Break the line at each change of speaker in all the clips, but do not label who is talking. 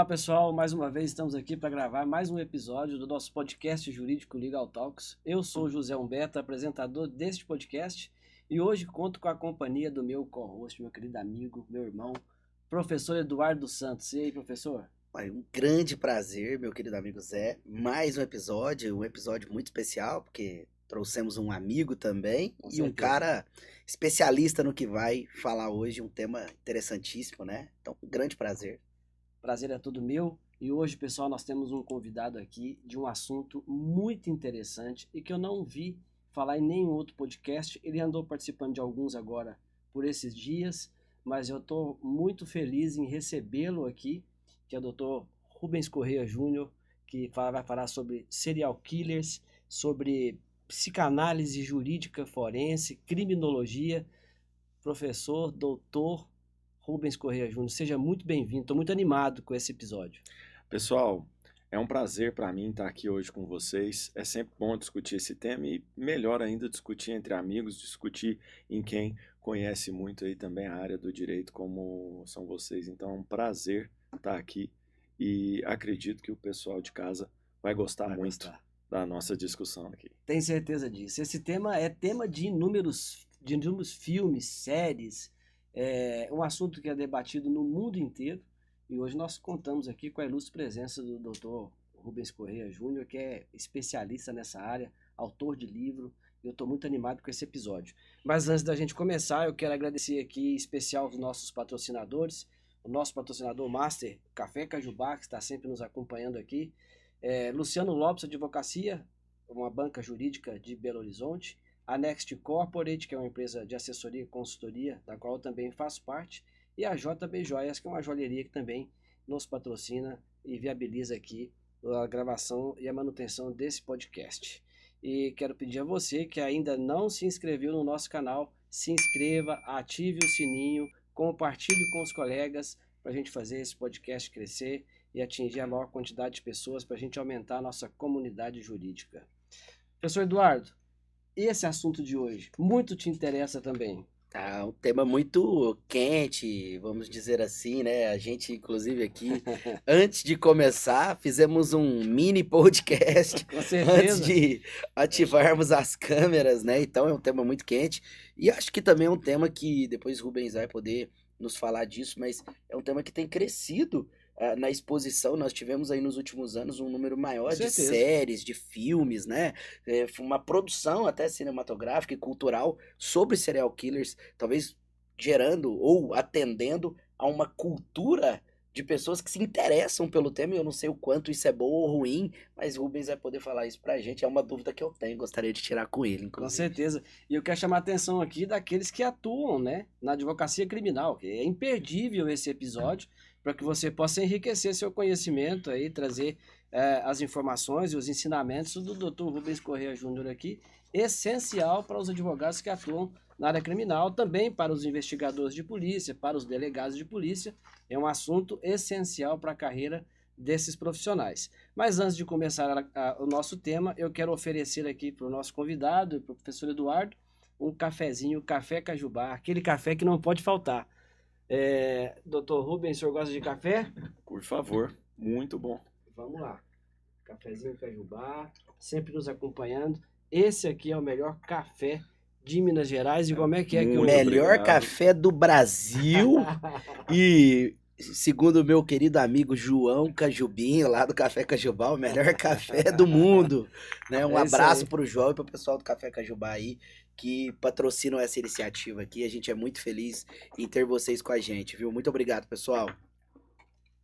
Olá pessoal, mais uma vez estamos aqui para gravar mais um episódio do nosso podcast jurídico Legal Talks. Eu sou o José Humberto, apresentador deste podcast, e hoje conto com a companhia do meu co-host, meu querido amigo, meu irmão, professor Eduardo Santos. E aí, professor?
Um grande prazer, meu querido amigo Zé. Mais um episódio muito especial, porque trouxemos um amigo também
Com
e um
certeza.
cara especialista no que vai falar hoje, um tema interessantíssimo, né? Então, um grande prazer.
Prazer é todo meu. E hoje, pessoal, nós temos um convidado aqui de um assunto muito interessante e que eu não vi falar em nenhum outro podcast. Ele andou participando de alguns agora por esses dias, mas eu estou muito feliz em recebê-lo aqui, que é o Dr. Rubens Correia Júnior, que vai falar sobre serial killers, sobre psicanálise jurídica forense, criminologia. Professor, doutor Rubens Correia Júnior, seja muito bem-vindo. Estou muito animado com esse episódio.
Pessoal, é um prazer para mim estar aqui hoje com vocês. É sempre bom discutir esse tema e melhor ainda discutir entre amigos, discutir em quem conhece muito aí também a área do direito como são vocês. Então é um prazer estar aqui e acredito que o pessoal de casa vai gostar muito da nossa discussão aqui.
Tenho certeza disso. Esse tema é tema de inúmeros filmes, séries, é um assunto que é debatido no mundo inteiro, e hoje nós contamos aqui com a ilustre presença do Dr. Rubens Correia Júnior, que é especialista nessa área, autor de livro, e eu estou muito animado com esse episódio. Mas antes da gente começar, eu quero agradecer aqui em especial os nossos patrocinadores, o nosso patrocinador Master, Café Cajubá, que está sempre nos acompanhando aqui, Luciano Lopes Advocacia, uma banca jurídica de Belo Horizonte, a Next Corporate, que é uma empresa de assessoria e consultoria, da qual eu também faço parte, e a JB Joias, que é uma joalheria que também nos patrocina e viabiliza aqui a gravação e a manutenção desse podcast. E quero pedir a você que ainda não se inscreveu no nosso canal, se inscreva, ative o sininho, compartilhe com os colegas para a gente fazer esse podcast crescer e atingir a maior quantidade de pessoas para a gente aumentar a nossa comunidade jurídica. Professor Eduardo, esse assunto de hoje muito te interessa também.
Um tema muito quente, vamos dizer assim, né? A gente, inclusive, aqui, antes de começar, fizemos um mini podcast
Com certeza.
antes de ativarmos as câmeras, né? Então é um tema muito quente. E acho que também é um tema que depois o Rubens vai poder nos falar disso, mas é um tema que tem crescido na exposição. Nós tivemos aí nos últimos anos um número maior de séries, de filmes, né? Uma produção até cinematográfica e cultural sobre serial killers, talvez gerando ou atendendo a uma cultura de pessoas que se interessam pelo tema, e eu não sei o quanto isso é bom ou ruim, mas o Rubens vai poder falar isso pra gente. É uma dúvida que eu tenho, gostaria de tirar com ele, inclusive.
Com certeza. E eu quero chamar a atenção aqui daqueles que atuam, né, na advocacia criminal. É imperdível esse episódio para que você possa enriquecer seu conhecimento aí, trazer as informações e os ensinamentos do Dr. Rubens Correia Júnior aqui, essencial para os advogados que atuam na área criminal, também para os investigadores de polícia, para os delegados de polícia. É um assunto essencial para a carreira desses profissionais. Mas antes de começar o nosso tema, eu quero oferecer aqui para o nosso convidado, para o professor Eduardo, um cafezinho, Café Cajubá, aquele café que não pode faltar. Dr. Rubens, o senhor gosta de café?
Por favor, muito bom.
Vamos lá. Cafezinho Cajubá, sempre nos acompanhando. Esse aqui é o melhor café de Minas Gerais. E como é que
o melhor café do Brasil. E segundo o meu querido amigo João Cajubinho, lá do Café Cajubá, o melhor café do mundo, né? Um abraço pro João e pro pessoal do Café Cajubá aí, que patrocinam essa iniciativa aqui. A gente é muito feliz em ter vocês com a gente, viu? Muito obrigado, pessoal.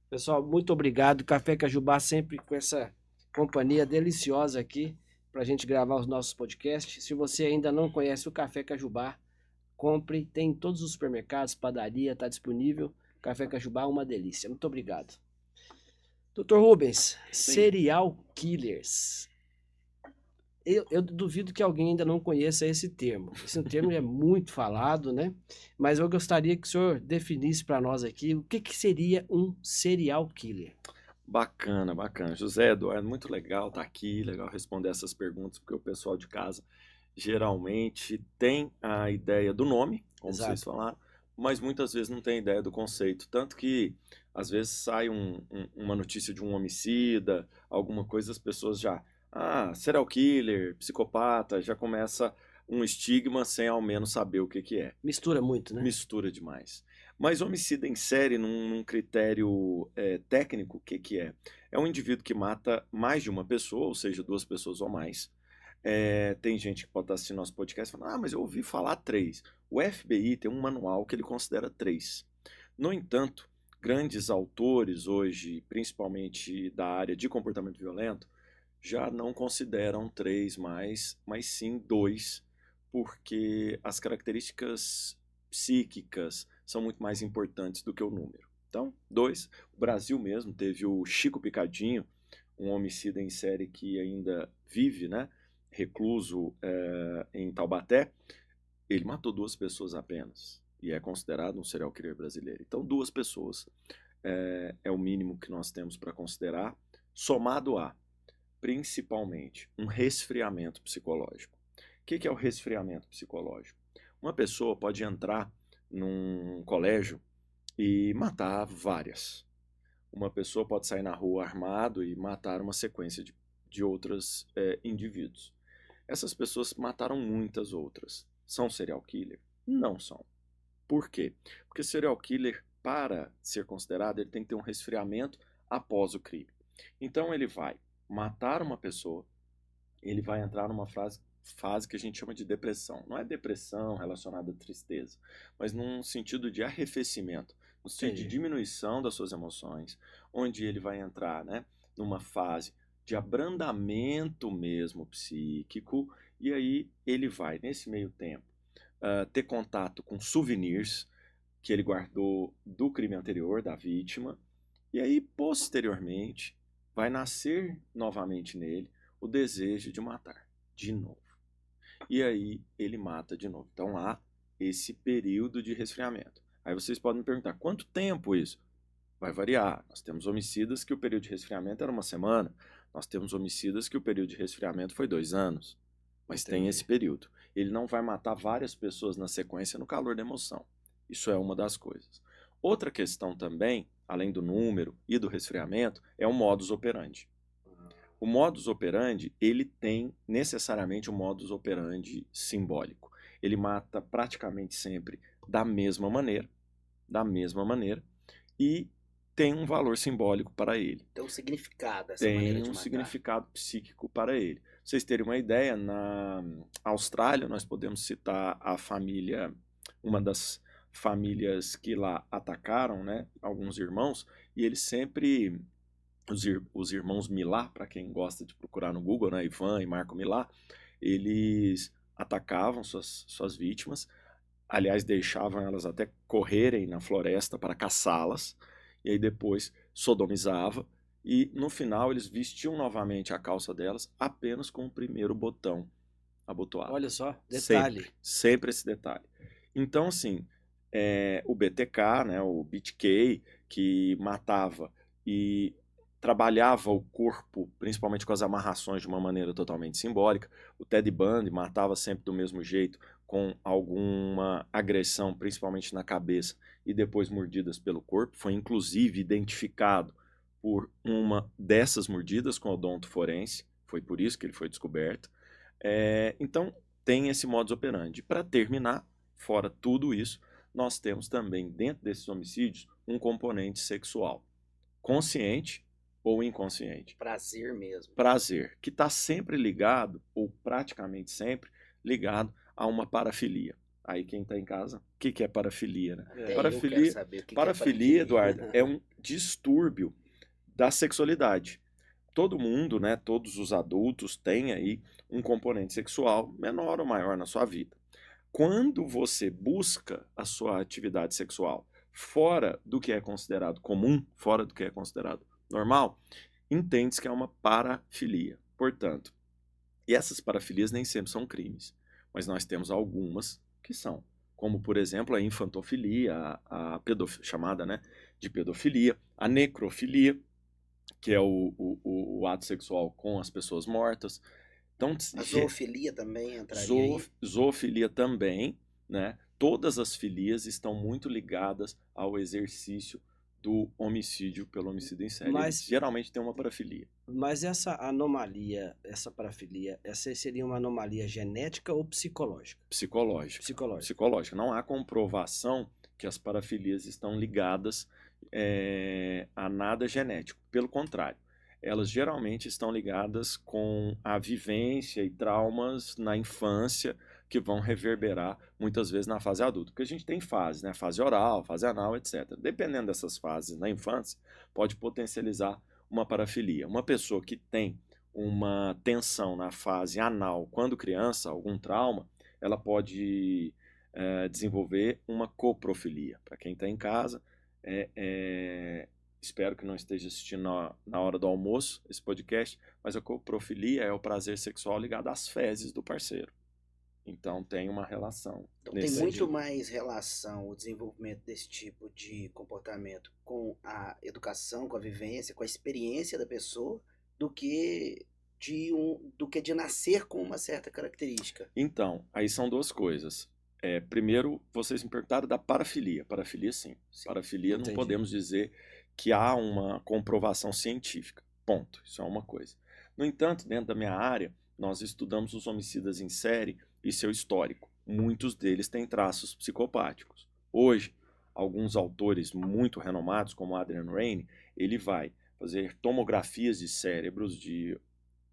Pessoal, muito obrigado. Café Cajubá sempre com essa companhia deliciosa aqui pra gente gravar os nossos podcasts. Se você ainda não conhece o Café Cajubá, compre, tem em todos os supermercados, padaria, tá disponível. Café Cajubá, uma delícia. Muito obrigado. Dr. Rubens, serial killers. Eu duvido que alguém ainda não conheça esse termo. Esse termo é muito falado, né? Mas eu gostaria que o senhor definisse para nós aqui o que seria um serial killer.
Bacana, bacana. José Eduardo, muito legal estar aqui, legal responder essas perguntas, porque o pessoal de casa geralmente tem a ideia do nome, como vocês falaram, mas muitas vezes não tem ideia do conceito. Tanto que, às vezes, sai uma notícia de um homicida, alguma coisa, as pessoas já... Ah, serial killer, psicopata, já começa um estigma sem ao menos saber o que que é.
Mistura muito, né?
Mistura demais. Mas homicida em série, num critério técnico, o que que é? É um indivíduo que mata mais de uma pessoa, ou seja, 2 pessoas ou mais. Tem gente que pode estar assistindo nosso podcast falando, ah, mas eu ouvi falar 3. O FBI tem um manual que ele considera 3. No entanto, grandes autores hoje, principalmente da área de comportamento violento, já não consideram 3 mais, mas sim 2, porque as características psíquicas são muito mais importantes do que o número. Então, 2. O Brasil mesmo teve o Chico Picadinho, um homicida em série que ainda vive, né, recluso em Taubaté. Ele matou 2 pessoas apenas e é considerado um serial killer brasileiro. Então, 2 pessoas é o mínimo que nós temos para considerar, somado a, principalmente, um resfriamento psicológico. O que é o resfriamento psicológico? Uma pessoa pode entrar num colégio e matar várias. Uma pessoa pode sair na rua armado e matar uma sequência de outros indivíduos. Essas pessoas mataram muitas outras. São serial killer? Não são. Por quê? Porque serial killer, para ser considerado, ele tem que ter um resfriamento após o crime. Então ele vai matar uma pessoa, ele vai entrar numa fase que a gente chama de depressão. Não é depressão relacionada à tristeza, mas num sentido de arrefecimento, no sentido de diminuição das suas emoções, onde ele vai entrar, né, numa fase de abrandamento mesmo psíquico, e aí ele vai, nesse meio tempo, ter contato com souvenirs que ele guardou do crime anterior, da vítima, e aí, posteriormente, vai nascer novamente nele o desejo de matar de novo. E aí ele mata de novo. Então há esse período de resfriamento. Aí vocês podem me perguntar, quanto tempo isso? Vai variar. Nós temos homicidas que o período de resfriamento era 1 semana. Nós temos homicidas que o período de resfriamento foi 2 anos. Mas tem esse período. Ele não vai matar várias pessoas na sequência no calor da emoção. Isso é uma das coisas. Outra questão também, além do número e do resfriamento, é o modus operandi. O modus operandi, ele tem necessariamente um modus operandi simbólico. Ele mata praticamente sempre da mesma maneira, e tem um valor simbólico para ele.
Tem um significado essa maneira de matar.
Tem um significado psíquico para ele. Pra vocês terem uma ideia, na Austrália nós podemos citar a família, uma das famílias que lá atacaram, né, alguns irmãos, e eles sempre, os irmãos Millar, para quem gosta de procurar no Google, né, Ivan e Marco Millar, eles atacavam suas vítimas, aliás, deixavam elas até correrem na floresta para caçá-las, e aí depois sodomizava, e no final eles vestiam novamente a calça delas apenas com o primeiro botão abotoado.
Olha só, detalhe.
Sempre esse detalhe. Então, assim, o BTK, né, o BTK, que matava e trabalhava o corpo, principalmente com as amarrações, de uma maneira totalmente simbólica. O Ted Bundy matava sempre do mesmo jeito, com alguma agressão, principalmente na cabeça, e depois mordidas pelo corpo. Foi inclusive identificado por uma dessas mordidas com odonto forense, foi por isso que ele foi descoberto. Então, tem esse modus operandi. Para terminar, fora tudo isso, nós temos também, dentro desses homicídios, um componente sexual, consciente ou inconsciente.
Prazer mesmo.
Prazer, que está sempre ligado, ou praticamente sempre, ligado a uma parafilia. Aí quem está em casa, o que é parafilia? Né? Parafilia, Eduardo, é um distúrbio da sexualidade. Todo mundo, né, todos os adultos têm aí um componente sexual menor ou maior na sua vida. Quando você busca a sua atividade sexual fora do que é considerado comum, fora do que é considerado normal, entende-se que é uma parafilia. Portanto, e essas parafilias nem sempre são crimes, mas nós temos algumas que são, como por exemplo a infantofilia, a chamada, né, de pedofilia, a necrofilia, que é o ato sexual com as pessoas mortas. Então,
a zoofilia também entraria aí?
Zoofilia também, né? todas as filias estão muito ligadas ao exercício do homicídio pelo homicídio em série.
Mas-
Eles geralmente tem uma parafilia.
Mas essa anomalia, essa parafilia, essa seria uma anomalia genética ou psicológica?
Psicológica.
Psicológica.
Psicológica. Não há comprovação que as parafilias estão ligadas a nada genético. Pelo contrário, elas geralmente estão ligadas com a vivência e traumas na infância que vão reverberar muitas vezes na fase adulta. Porque a gente tem fases, né? Fase oral, fase anal, etc. Dependendo dessas fases na infância, pode potencializar uma parafilia. Uma pessoa que tem uma tensão na fase anal quando criança, algum trauma, ela pode desenvolver uma coprofilia. Para quem está em casa, espero que não esteja assistindo na hora do almoço esse podcast, mas a coprofilia é o prazer sexual ligado às fezes do parceiro. Então tem uma relação.
Então tem
nesse
muito
sentido.
mais relação o desenvolvimento desse tipo de comportamento com a educação, com a vivência, com a experiência da pessoa, do que de nascer com uma certa característica.
Então, aí são duas coisas. Primeiro, vocês me perguntaram da parafilia. Parafilia, sim.
Sim.
Parafilia não
Entendi.
podemos dizer que há uma comprovação científica. Ponto. Isso é uma coisa. No entanto, dentro da minha área, nós estudamos os homicidas em série e seu histórico. Muitos deles têm traços psicopáticos. Hoje, alguns autores muito renomados, como Adrian Raine, ele vai fazer tomografias de cérebros de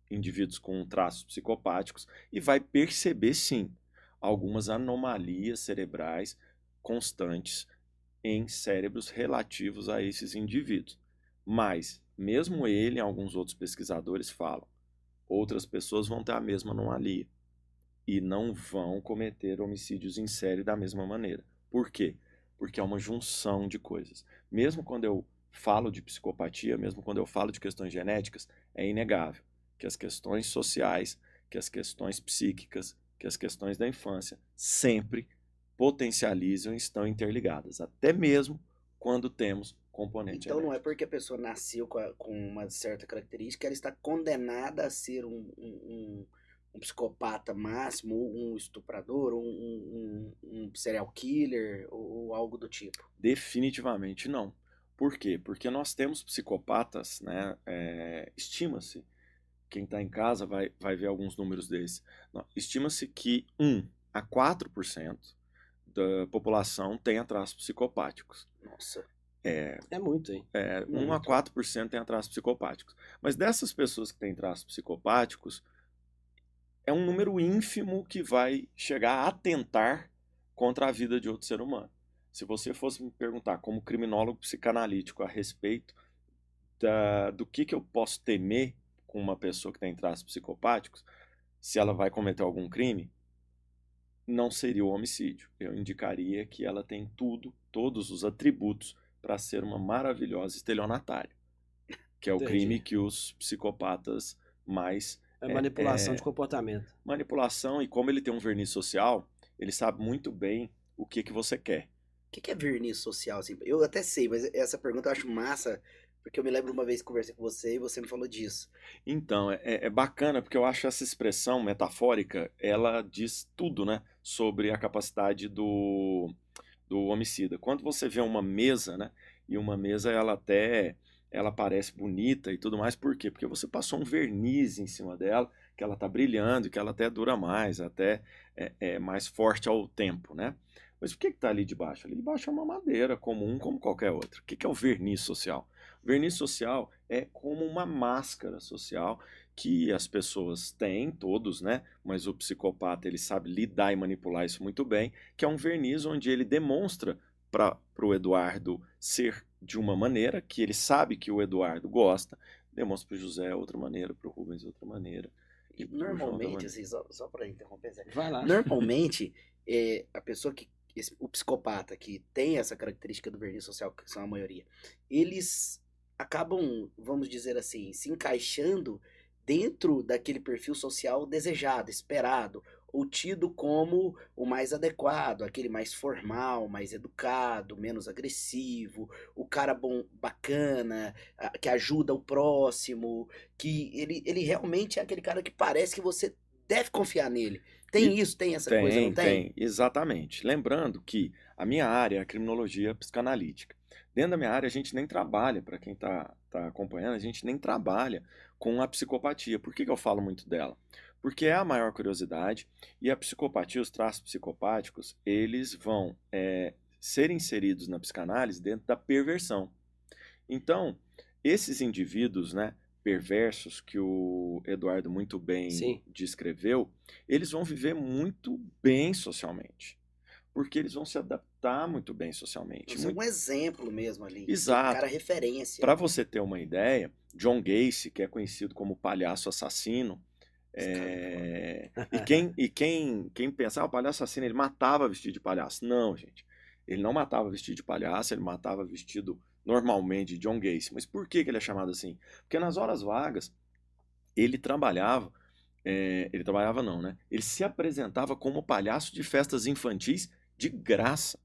indivíduos com traços psicopáticos e vai perceber, sim, algumas anomalias cerebrais constantes em cérebros relativos a esses indivíduos. Mas, mesmo ele e alguns outros pesquisadores falam, outras pessoas vão ter a mesma anomalia e não vão cometer homicídios em série da mesma maneira. Por quê? Porque é uma junção de coisas. Mesmo quando eu falo de psicopatia, mesmo quando eu falo de questões genéticas, é inegável que as questões sociais, que as questões psíquicas, que as questões da infância sempre potencializam e estão interligadas, até mesmo quando temos componente
Então não é
genético.
porque a pessoa nasceu com uma certa característica, ela está condenada a ser um psicopata máximo, ou um estuprador, ou um serial killer, ou algo do tipo.
Definitivamente não. Por quê? Porque nós temos psicopatas, né? Estima-se, quem está em casa vai ver alguns números desses. Estima-se que 1 a 4% da população tenha traços psicopáticos.
Nossa.
É muito, hein?
1 a 4% tem traços psicopáticos. Mas dessas pessoas que têm traços psicopáticos, é um número ínfimo que vai chegar a atentar contra a vida de outro ser humano. Se você fosse me perguntar como criminólogo psicanalítico a respeito do que eu posso temer com uma pessoa que tem traços psicopáticos, se ela vai cometer algum crime, não seria o homicídio. Eu indicaria que ela tem todos os atributos para ser uma maravilhosa estelionatária, que é o
Entendi.
crime que os psicopatas mais...
Manipulação de comportamento.
Manipulação, e como ele tem um verniz social, ele sabe muito bem o que você quer.
O que é verniz social? Assim? Eu até sei, mas essa pergunta eu acho massa, porque eu me lembro uma vez que conversei com você e você me falou disso.
Então, é bacana, porque eu acho essa expressão metafórica, ela diz tudo, né, sobre a capacidade do homicida. Quando você vê uma mesa, né, e uma mesa ela parece bonita e tudo mais, por quê? Porque você passou um verniz em cima dela, que ela está brilhando, que ela até dura mais, até é mais forte ao tempo, né? Mas o que está ali debaixo? Ali debaixo é uma madeira comum como qualquer outra. O que é o verniz social? O verniz social é como uma máscara social que as pessoas têm, todos, né? Mas o psicopata, ele sabe lidar e manipular isso muito bem, que é um verniz onde ele demonstra para o Eduardo ser de uma maneira, que ele sabe que o Eduardo gosta, demonstra para o José outra maneira, para o Rubens outra maneira.
E normalmente, assim, só para interromper, Zé,
Vai lá.
normalmente, a pessoa o psicopata que tem essa característica do verniz social, que são a maioria, eles acabam, vamos dizer assim, se encaixando dentro daquele perfil social desejado, esperado, ou tido como o mais adequado, aquele mais formal, mais educado, menos agressivo, o cara bom, bacana, que ajuda o próximo, que ele realmente é aquele cara que parece que você deve confiar nele. Tem isso, tem essa coisa, não tem?
Exatamente. Lembrando que a minha área é a criminologia psicanalítica. Dentro da minha área, a gente nem trabalha, para quem está acompanhando, a gente nem trabalha com a psicopatia. Por que eu falo muito dela? Porque é a maior curiosidade e a psicopatia, os traços psicopáticos, eles vão ser inseridos na psicanálise dentro da perversão. Então, esses indivíduos, né, perversos que o Eduardo muito bem
Sim.
descreveu, eles vão viver muito bem socialmente, porque eles vão se adaptar muito bem socialmente.
Você é um exemplo mesmo ali.
Exato.
Um cara referência.
Para você ter uma ideia, John Gacy, que é conhecido como palhaço assassino, e quem pensa, o palhaço assassino, ele matava vestido de palhaço. Não, gente. Ele não matava vestido de palhaço, ele matava vestido normalmente de John Gacy. Mas por que ele é chamado assim? Porque nas horas vagas, ele trabalhava não, né? Ele se apresentava como palhaço de festas infantis de graça.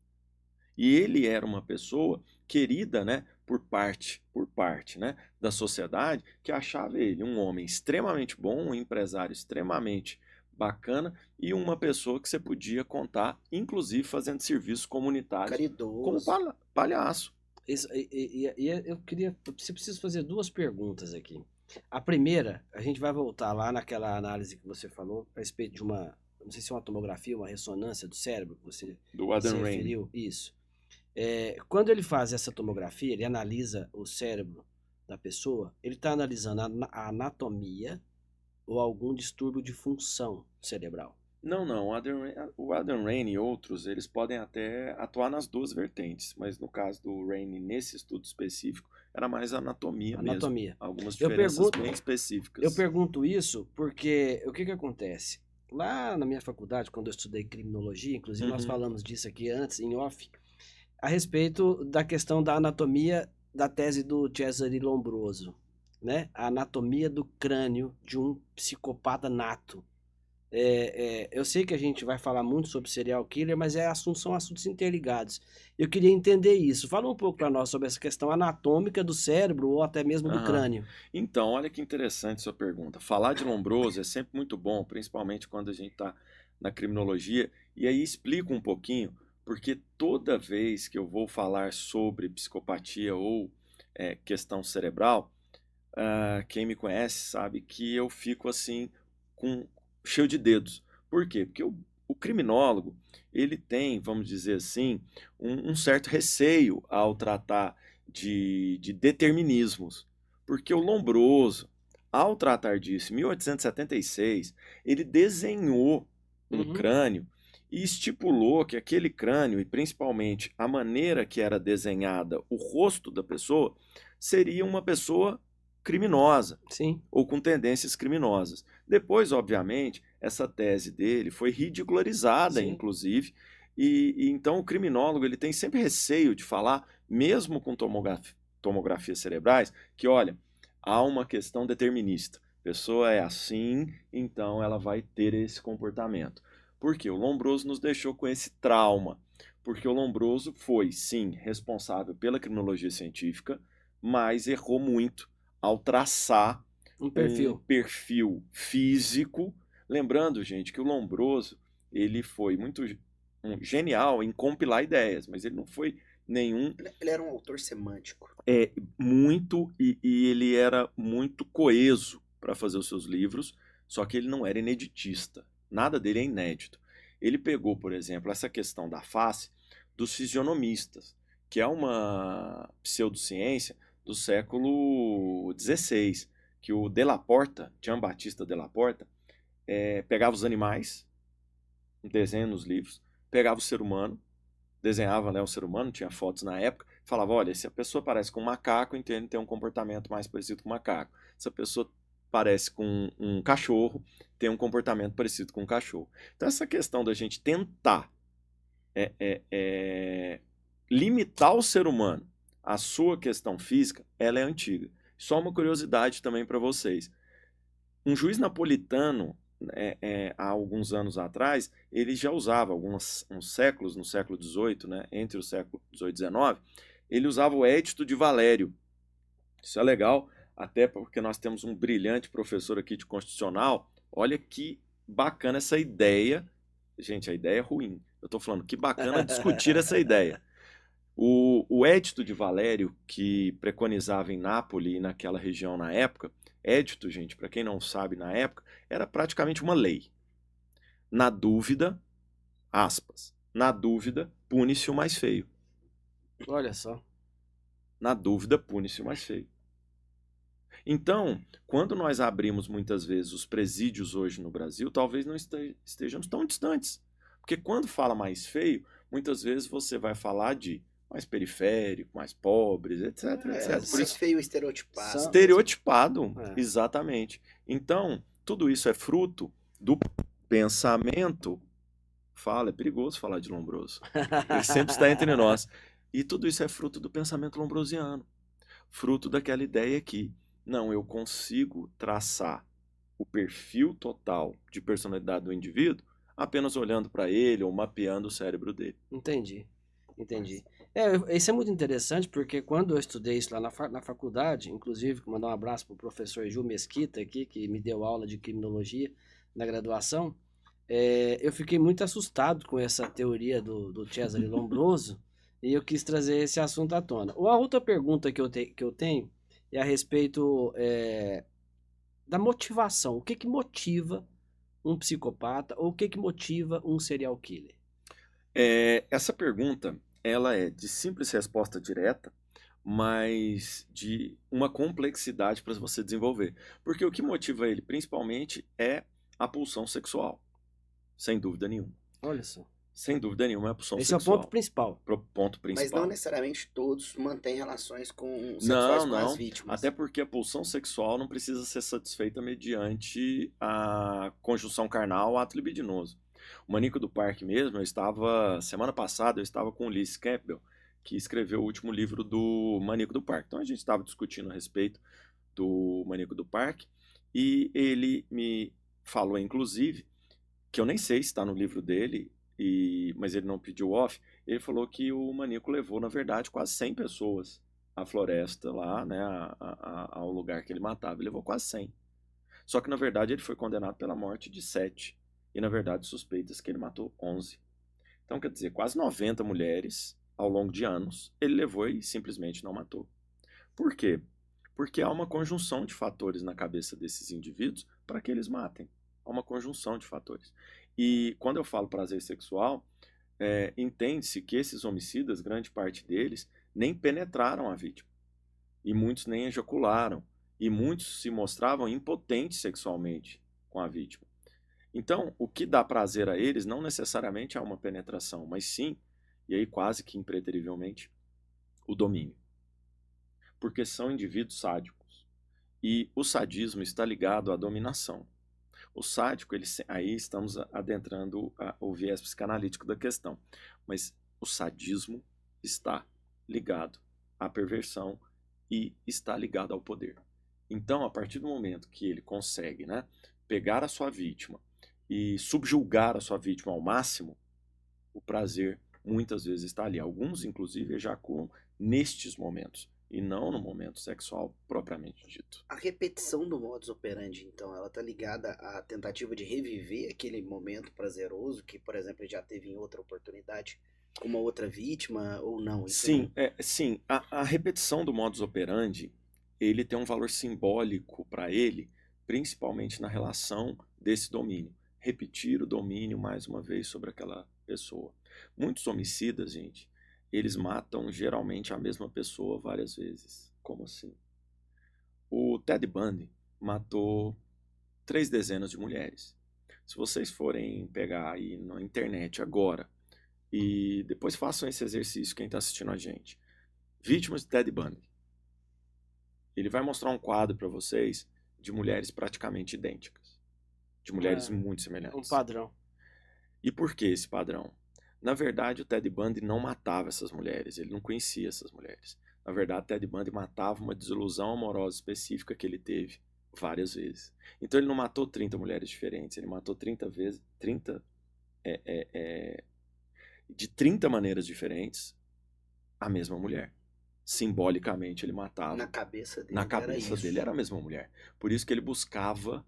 E ele era uma pessoa querida, né, por parte, né, da sociedade, que achava ele um homem extremamente bom, um empresário extremamente bacana e uma pessoa que você podia contar, inclusive fazendo serviços comunitários
Caridoso.
como palhaço.
Eu preciso fazer duas perguntas aqui. A primeira, a gente vai voltar lá naquela análise que você falou a respeito de uma, não sei se é uma tomografia, uma ressonância do cérebro, que você
Do Adam
se
Raine.
referiu. Isso. Quando ele faz essa tomografia, ele analisa o cérebro da pessoa, ele está analisando a anatomia ou algum distúrbio de função cerebral.
Não. O Adam Raine e outros, eles podem até atuar nas duas vertentes, mas no caso do Raine, nesse estudo específico, era mais anatomia mesmo. Algumas diferenças bem específicas.
Eu pergunto isso porque o que acontece? Lá na minha faculdade, quando eu estudei criminologia, inclusive nós falamos disso aqui antes, em off, a respeito da questão da anatomia da tese do Cesare Lombroso, né? A anatomia do crânio de um psicopata nato. Eu sei que a gente vai falar muito sobre serial killer, mas são assuntos interligados. Eu queria entender isso. Fala um pouco para nós sobre essa questão anatômica do cérebro ou até mesmo do crânio.
Então, olha que interessante sua pergunta. Falar de Lombroso é sempre muito bom, principalmente quando a gente está na criminologia. E aí explico um pouquinho, porque toda vez que eu vou falar sobre psicopatia ou questão cerebral, quem me conhece sabe que eu fico assim, cheio de dedos. Por quê? Porque o criminólogo, ele tem, vamos dizer assim, um certo receio ao tratar de determinismos. Porque o Lombroso, ao tratar disso, em 1876, ele desenhou um crânio e estipulou que aquele crânio, e principalmente a maneira que era desenhada o rosto da pessoa, seria uma pessoa criminosa.
Sim.
Ou com tendências criminosas. Depois, obviamente, essa tese dele foi ridicularizada,
Sim.
Inclusive, e então o criminólogo ele tem sempre receio de falar, mesmo com tomografias cerebrais, que olha, há uma questão determinista. A pessoa é assim, então ela vai ter esse comportamento. Porque o Lombroso nos deixou com esse trauma. Porque o Lombroso foi, sim, responsável pela criminologia científica, mas errou muito ao traçar um perfil físico. Lembrando, gente, que o Lombroso ele foi muito genial em compilar ideias, mas ele não foi nenhum...
Ele era um autor semântico.
Muito, e ele era muito coeso para fazer os seus livros, só que ele não era ineditista. Nada dele é inédito. Ele pegou, por exemplo, essa questão da face dos fisionomistas, que é uma pseudociência do século XVI, que o Della Porta, Giambattista Della Porta, pegava os animais, desenha nos livros, pegava o ser humano, desenhava, né, o ser humano, tinha fotos na época, falava, olha, se a pessoa parece com um macaco, então ele tem um comportamento mais parecido com um macaco. Se a pessoa parece com um cachorro, tem um comportamento parecido com um cachorro. Então essa questão da gente tentar limitar o ser humano à sua questão física, ela é antiga. Só uma curiosidade também para vocês. Um juiz napolitano, há alguns anos atrás, ele já usava, uns séculos, no século XVIII, né, entre o século XVIII e XIX, ele usava o Édito de Valério. Isso é legal, até porque nós temos um brilhante professor aqui de constitucional. Olha que bacana essa ideia. Gente, a ideia é ruim. Eu tô falando que bacana discutir essa ideia. O Édito de Valério, que preconizava em Nápoles e naquela região na época, édito, gente, para quem não sabe, na época, era praticamente uma lei. Na dúvida, aspas, na dúvida, pune-se o mais feio.
Olha só.
Na dúvida, pune-se o mais feio. Então, quando nós abrimos muitas vezes os presídios hoje no Brasil, talvez não estejamos tão distantes. Porque quando fala mais feio, muitas vezes você vai falar de mais periférico, mais pobres, etc, etc. Por
Mais
isso,
feio estereotipado.
estereotipado,
É.
exatamente. Então, tudo isso é fruto do pensamento. Fala, é perigoso falar de Lombroso. Ele sempre está entre nós. E tudo isso é fruto do pensamento lombrosiano. Fruto daquela ideia que, não, eu consigo traçar o perfil total de personalidade do indivíduo apenas olhando para ele ou mapeando o cérebro dele.
Entendi. Isso é muito interessante porque quando eu estudei isso lá na faculdade, inclusive, mandar um abraço para o professor Gil Mesquita aqui, que me deu aula de criminologia na graduação, eu fiquei muito assustado com essa teoria do Cesare Lombroso e eu quis trazer esse assunto à tona. A outra pergunta que eu tenho é a respeito da motivação. O que motiva um psicopata ou o que motiva um serial killer?
Essa pergunta, ela é de simples resposta direta, mas de uma complexidade para você desenvolver. Porque o que motiva ele, principalmente, é a pulsão sexual. Sem dúvida nenhuma.
Olha só.
Sem dúvida nenhuma é a pulsão
Esse
sexual.
é o ponto principal.
Ponto principal.
Mas não necessariamente todos mantêm relações sexuais com as vítimas.
Até porque a pulsão sexual não precisa ser satisfeita mediante a conjunção carnal, ato libidinoso. O Maníaco do Parque mesmo, semana passada, eu estava com o Lewis Campbell, que escreveu o último livro do Maníaco do Parque. Então a gente estava discutindo a respeito do Maníaco do Parque e ele me falou, inclusive, que eu nem sei se está no livro dele, mas ele não pediu off, ele falou que o maníaco levou, na verdade, quase 100 pessoas à floresta lá, né, ao lugar que ele matava. Ele levou quase 100. Só que, na verdade, ele foi condenado pela morte de 7. E, na verdade, suspeitas que ele matou 11. Então, quer dizer, quase 90 mulheres, ao longo de anos, ele levou e simplesmente não matou. Por quê? Porque há uma conjunção de fatores na cabeça desses indivíduos para que eles matem. Há uma conjunção de fatores. E quando eu falo prazer sexual, entende-se que esses homicidas, grande parte deles, nem penetraram a vítima. E muitos nem ejacularam. E muitos se mostravam impotentes sexualmente com a vítima. Então, o que dá prazer a eles não necessariamente é uma penetração, mas sim, e aí quase que impreterivelmente, o domínio. Porque são indivíduos sádicos. E o sadismo está ligado à dominação. O sádico, aí estamos adentrando o viés psicanalítico da questão. Mas o sadismo está ligado à perversão e está ligado ao poder. Então, a partir do momento que ele consegue, né, pegar a sua vítima e subjugar a sua vítima ao máximo, o prazer muitas vezes está ali. Alguns, inclusive, ejaculam nestes momentos. E não no momento sexual propriamente dito.
A repetição do modus operandi, então, ela tá ligada à tentativa de reviver aquele momento prazeroso que, por exemplo, ele já teve em outra oportunidade com uma outra vítima ou não?
Sim, a repetição do modus operandi, ele tem um valor simbólico para ele, principalmente na relação desse domínio. Repetir o domínio mais uma vez sobre aquela pessoa. Muitos homicidas, gente, eles matam geralmente a mesma pessoa várias vezes. Como assim? O Ted Bundy matou 3 dezenas de mulheres. Se vocês forem pegar aí na internet agora e depois façam esse exercício, quem está assistindo a gente, vítimas de Ted Bundy, ele vai mostrar um quadro para vocês de mulheres praticamente idênticas, de mulheres muito semelhantes.
Um padrão.
E por que esse padrão? Na verdade, o Ted Bundy não matava essas mulheres, ele não conhecia essas mulheres. Na verdade, o Ted Bundy matava uma desilusão amorosa específica que ele teve várias vezes. Então ele não matou 30 mulheres diferentes, ele matou 30 vezes, de 30 maneiras diferentes, a mesma mulher. Simbolicamente ele matava.
Na cabeça dele.
Na cabeça dele era a mesma mulher. Por isso que ele buscava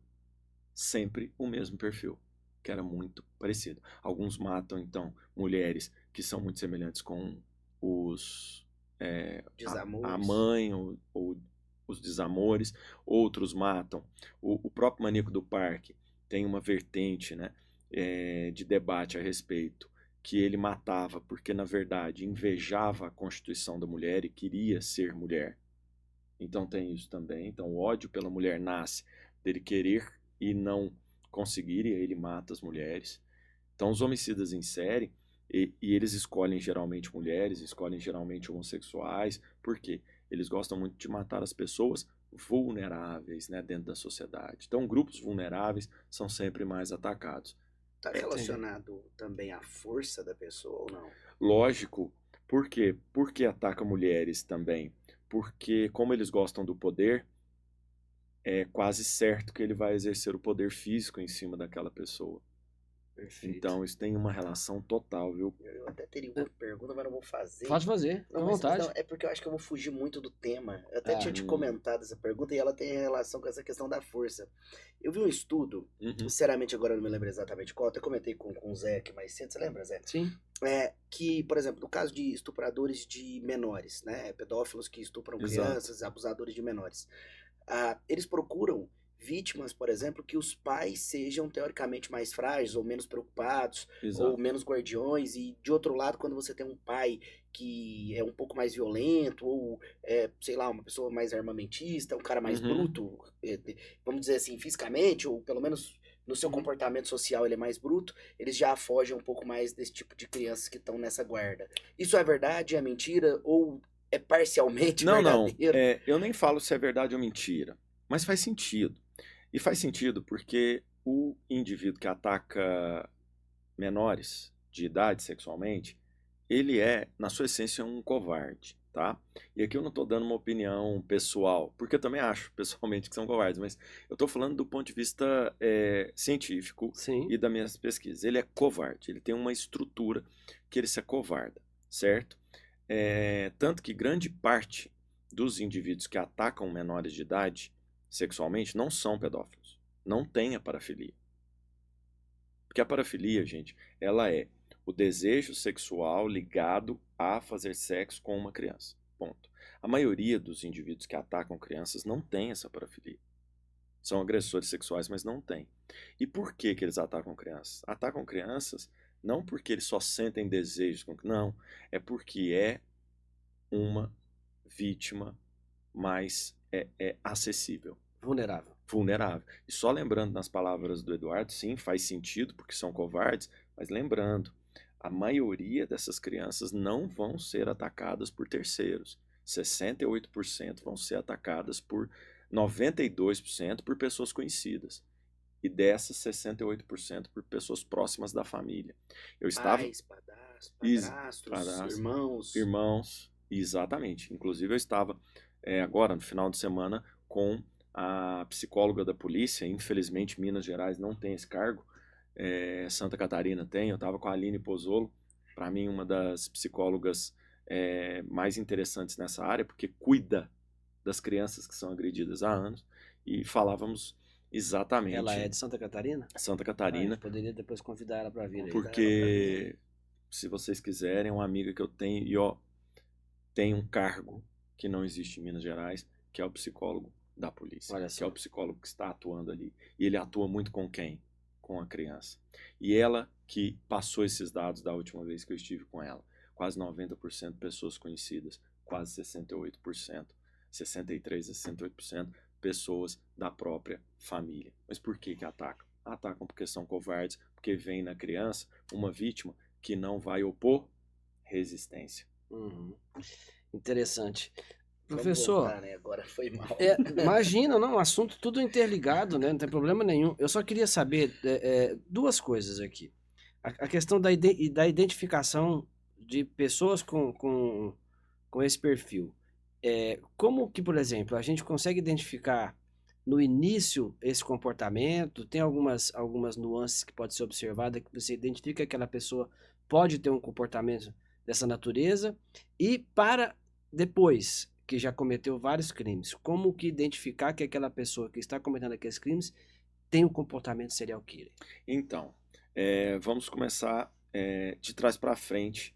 sempre o mesmo perfil. que era muito parecido. Alguns matam, então, mulheres que são muito semelhantes com os a
Desamores.
mãe ou os desamores. Outros matam. O próprio Maníaco do Parque tem uma vertente, né, de debate a respeito, que ele matava porque, na verdade, invejava a constituição da mulher e queria ser mulher. Então tem isso também. Então o ódio pela mulher nasce dele querer e não conseguir, e aí ele mata as mulheres. Então os homicidas em série, e eles escolhem geralmente mulheres, escolhem geralmente homossexuais. Por quê? Eles gostam muito de matar as pessoas vulneráveis, né, dentro da sociedade. Então grupos vulneráveis são sempre mais atacados.
Tá relacionado também à força da pessoa ou não?
Lógico. Por quê? Porque ataca mulheres também. Porque como eles gostam do poder, é quase certo que ele vai exercer o poder físico em cima daquela pessoa.
Perfeito.
Então isso tem uma relação total, viu?
Eu até teria uma pergunta, mas não vou fazer.
Pode fazer, fica à
Não, mas
vontade.
não, é porque eu acho que eu vou fugir muito do tema. Eu até
Ah.
tinha te comentado essa pergunta e ela tem relação com essa questão da força. Eu vi um estudo, sinceramente agora eu não me lembro exatamente qual, até comentei com o Zé aqui mais cedo, você lembra, Zé?
Sim.
Que, por exemplo, no caso de estupradores de menores, né, pedófilos que estupram
Exato.
crianças, abusadores de menores, eles procuram vítimas, por exemplo, que os pais sejam teoricamente mais frágeis ou menos preocupados ou
Exato.
menos guardiões, e de outro lado, quando você tem um pai que é um pouco mais violento ou, sei lá, uma pessoa mais armamentista, um cara mais bruto, vamos dizer assim, fisicamente, ou pelo menos no seu comportamento social ele é mais bruto, eles já fogem um pouco mais desse tipo de crianças que estão nessa guarda. Isso é verdade, é mentira ou é parcialmente
Não,
verdadeiro?
eu nem falo se é verdade ou mentira, mas faz sentido. E faz sentido porque o indivíduo que ataca menores de idade sexualmente, ele é, na sua essência, um covarde, tá? E aqui eu não estou dando uma opinião pessoal, porque eu também acho, pessoalmente, que são covardes, mas eu estou falando do ponto de vista científico
Sim.
e das minhas pesquisas. Ele é covarde, ele tem uma estrutura que ele se acovarda, certo? Tanto que grande parte dos indivíduos que atacam menores de idade sexualmente não são pedófilos, não têm a parafilia. Porque a parafilia, gente, ela é o desejo sexual ligado a fazer sexo com uma criança. Ponto. A maioria dos indivíduos que atacam crianças não tem essa parafilia. São agressores sexuais, mas não têm. E por que que eles atacam crianças? Atacam crianças não porque eles só sentem desejos, não, é porque é uma vítima mais acessível. Vulnerável. E só lembrando nas palavras do Eduardo, sim, faz sentido, porque são covardes, mas lembrando, a maioria dessas crianças não vão ser atacadas por terceiros. 68% vão ser atacadas por 92% por pessoas conhecidas. E dessas, 68% por pessoas próximas da família. Eu estava...
Pais, padrastros,
irmãos, exatamente. Inclusive eu estava agora, no final de semana, com a psicóloga da polícia. Infelizmente Minas Gerais não tem esse cargo, Santa Catarina tem. Eu estava com a Aline Pozzolo, para mim uma das psicólogas mais interessantes nessa área, porque cuida das crianças que são agredidas há anos, e falávamos exatamente...
Ela é de Santa Catarina?
Santa Catarina.
Poderia depois convidar ela para vir aí.
Porque, se vocês quiserem, é uma amiga que eu tenho, e tem um cargo que não existe em Minas Gerais, que é o psicólogo da polícia.
Olha
que
só.
é o psicólogo que está atuando ali. E ele atua muito com quem? Com a criança. E ela que passou esses dados da última vez que eu estive com ela. Quase 90% pessoas conhecidas, quase 68%, 63% a 68% pessoas da própria família. Mas por que que atacam? Atacam porque são covardes, porque vem na criança uma vítima que não vai opor resistência.
Interessante.
Vamos
Professor,
voltar, né? Agora foi mal.
Imagina, não, assunto tudo interligado, né? Não tem problema nenhum. Eu só queria saber duas coisas aqui. A questão da identificação de pessoas com esse perfil. Como que, por exemplo, a gente consegue identificar no início esse comportamento? Tem algumas nuances que pode ser observada, que você identifica que aquela pessoa pode ter um comportamento dessa natureza, e para depois que já cometeu vários crimes, como que identificar que aquela pessoa que está cometendo aqueles crimes tem um comportamento serial killer?
Então, Vamos começar de trás para frente,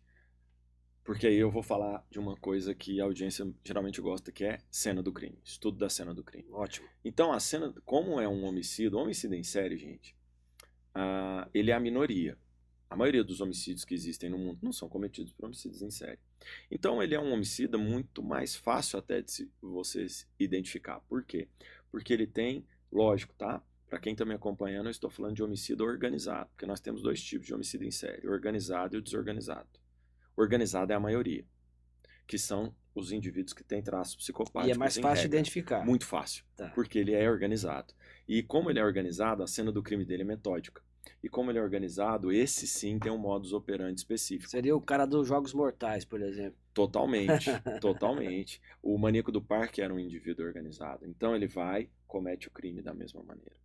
porque aí eu vou falar de uma coisa que a audiência geralmente gosta, que é cena do crime, estudo da cena do crime.
Ótimo.
Então, a cena, como é um homicídio em série, gente, ele é a minoria. A maioria dos homicídios que existem no mundo não são cometidos por homicídios em série. Então, ele é um homicida muito mais fácil até de você identificar. Por quê? Porque ele tem, lógico, tá? Para quem está me acompanhando, eu estou falando de homicídio organizado, porque nós temos dois tipos de homicídio em série, o organizado e o desorganizado. O organizado é a maioria, que são os indivíduos que têm traços psicopáticos.
E é mais
em
fácil de
regra.
identificar.
Muito fácil,
Tá.
porque ele é organizado. E como ele é organizado, a cena do crime dele é metódica. E como ele é organizado, esse sim tem um modus operandi específico.
Seria o cara dos Jogos Mortais, por exemplo.
Totalmente, totalmente. O maníaco do parque era um indivíduo organizado. Então ele vai, comete o crime da mesma maneira.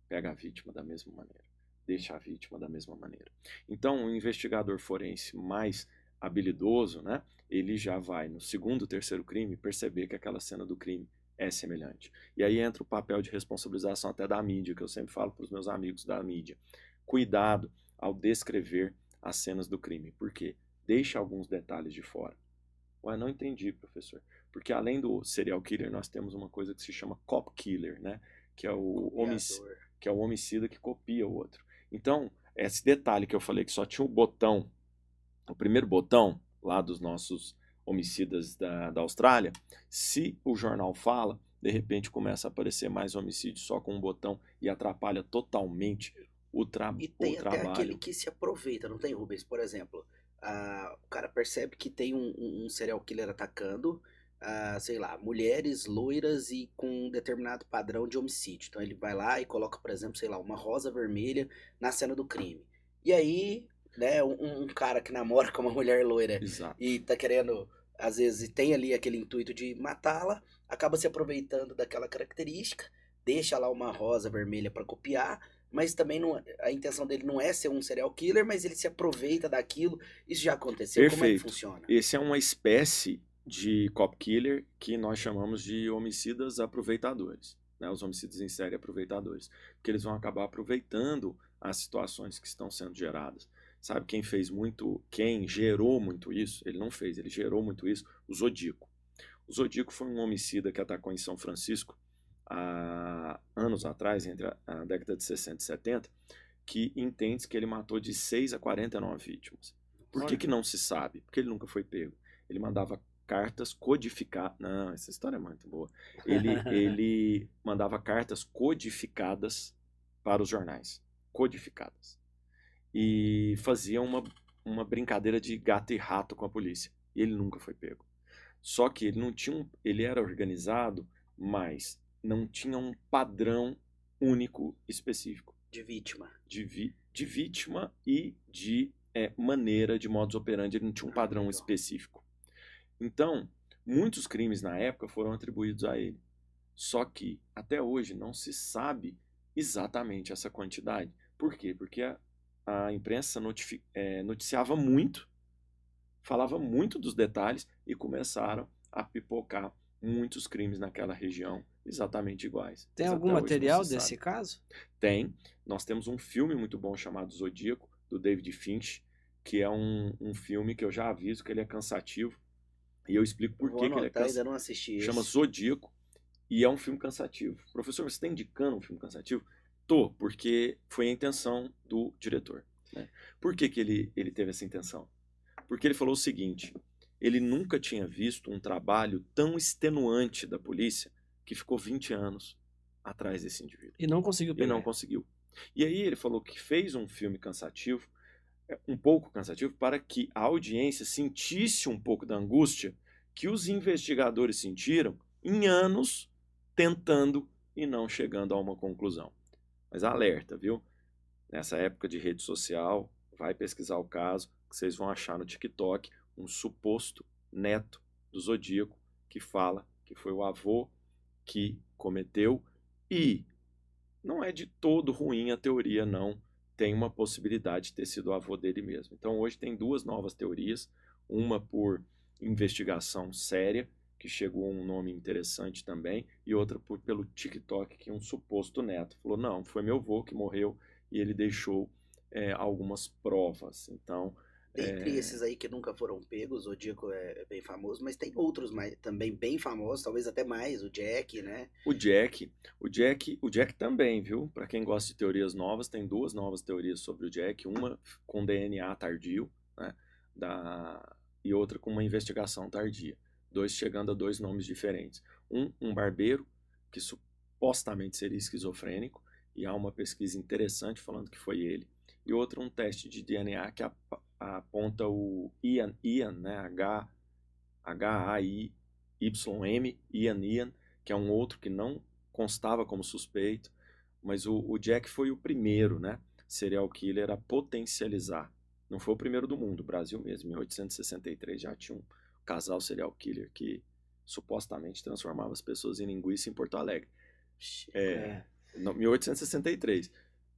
Pega a vítima da mesma maneira. Deixa a vítima da mesma maneira. Então, o investigador forense mais habilidoso, né, ele já vai no segundo, terceiro crime perceber que aquela cena do crime é semelhante. E aí entra o papel de responsabilização até da mídia, que eu sempre falo para os meus amigos da mídia. Cuidado ao descrever as cenas do crime. Por quê? Deixa alguns detalhes de fora. Ué, não entendi, professor. Porque além do serial killer, nós temos uma coisa que se chama cop killer, né? Que é o homicida que copia o outro. Então, esse detalhe que eu falei que só tinha o botão, o primeiro botão lá dos nossos homicidas da Austrália, se o jornal fala, de repente começa a aparecer mais homicídios só com um botão e atrapalha totalmente o trabalho.
E tem até aquele que se aproveita, não tem, Rubens? Por exemplo, o cara percebe que tem um serial killer atacando, sei lá, mulheres loiras e com um determinado padrão de homicídio. Então ele vai lá e coloca, por exemplo, sei lá, uma rosa vermelha na cena do crime. E aí, né, um cara que namora com uma mulher loira
Exato.
e tá querendo, às vezes, tem ali aquele intuito de matá-la, acaba se aproveitando daquela característica, deixa lá uma rosa vermelha para copiar, mas também não, a intenção dele não é ser um serial killer, mas ele se aproveita daquilo. Isso já aconteceu?
Perfeito.
Como é que funciona?
Esse é uma espécie de cop killer que nós chamamos de homicidas aproveitadores, né? Os homicídios em série aproveitadores, porque eles vão acabar aproveitando as situações que estão sendo geradas. Sabe quem gerou muito isso? Ele não fez, ele gerou muito isso, o Zodíaco. O Zodíaco foi um homicida que atacou em São Francisco há anos atrás, entre a década de 60 e 70, que entende que ele matou de 6 a 49 vítimas. Por que não se sabe? Porque ele nunca foi pego. Ele mandava cartas codificadas. Não, essa história é muito boa. Ele mandava cartas codificadas para os jornais. Codificadas. E fazia uma brincadeira de gato e rato com a polícia. E ele nunca foi pego. Só que ele não tinha ele era organizado, mas não tinha um padrão único específico.
De vítima.
De vítima e de maneira, de modus operandi, ele não tinha um padrão específico. Então, muitos crimes na época foram atribuídos a ele. Só que, até hoje, não se sabe exatamente essa quantidade. Por quê? Porque a imprensa noticiava muito, falava muito dos detalhes e começaram a pipocar muitos crimes naquela região exatamente iguais.
Tem
Mas
algum
até hoje
material
não se
desse
sabe.
caso?
Tem. Nós temos um filme muito bom chamado Zodíaco, do David Finch, que é um filme que eu já aviso que ele é cansativo. E eu explico por que ele é cansativo.
Ainda não assisti
Chama
esse.
Zodíaco e é um filme cansativo. Professor, você está indicando um filme cansativo? Tô, porque foi a intenção do diretor. Né? Por que ele teve essa intenção? Porque ele falou o seguinte: ele nunca tinha visto um trabalho tão extenuante da polícia que ficou 20 anos atrás desse indivíduo.
E não conseguiu pegar.
E não conseguiu. E aí ele falou que fez um filme cansativo, um pouco cansativo, para que a audiência sentisse um pouco da angústia que os investigadores sentiram em anos tentando e não chegando a uma conclusão. Mas alerta, viu? Nessa época de rede social, vai pesquisar o caso, que vocês vão achar no TikTok um suposto neto do Zodíaco que fala que foi o avô que cometeu, e não é de todo ruim a teoria, não. Tem uma possibilidade de ter sido o avô dele mesmo. Então hoje tem duas novas teorias, uma por investigação séria, que chegou a um nome interessante também, e outra pelo TikTok, que é um suposto neto. Falou, não, foi meu avô que morreu e ele deixou algumas provas. Então,
Dentre esses aí que nunca foram pegos, o Zodíaco é bem famoso, mas tem outros também bem famosos, talvez até mais, o Jack, né?
o Jack também, viu? Para quem gosta de teorias novas, tem 2 novas teorias sobre o Jack, uma com DNA tardio, né? E outra com uma investigação tardia. 2 chegando a 2 nomes diferentes. Um barbeiro, que supostamente seria esquizofrênico, e há uma pesquisa interessante falando que foi ele. E outra, um teste de DNA que aponta o Ian, né? H-A-I-Y-M, Ian, que é um outro que não constava como suspeito, mas o Jack foi o primeiro, né, serial killer a potencializar. Não foi o primeiro do mundo, o Brasil mesmo. Em 1863 já tinha um casal serial killer que supostamente transformava as pessoas em linguiça em Porto Alegre. Em 1863.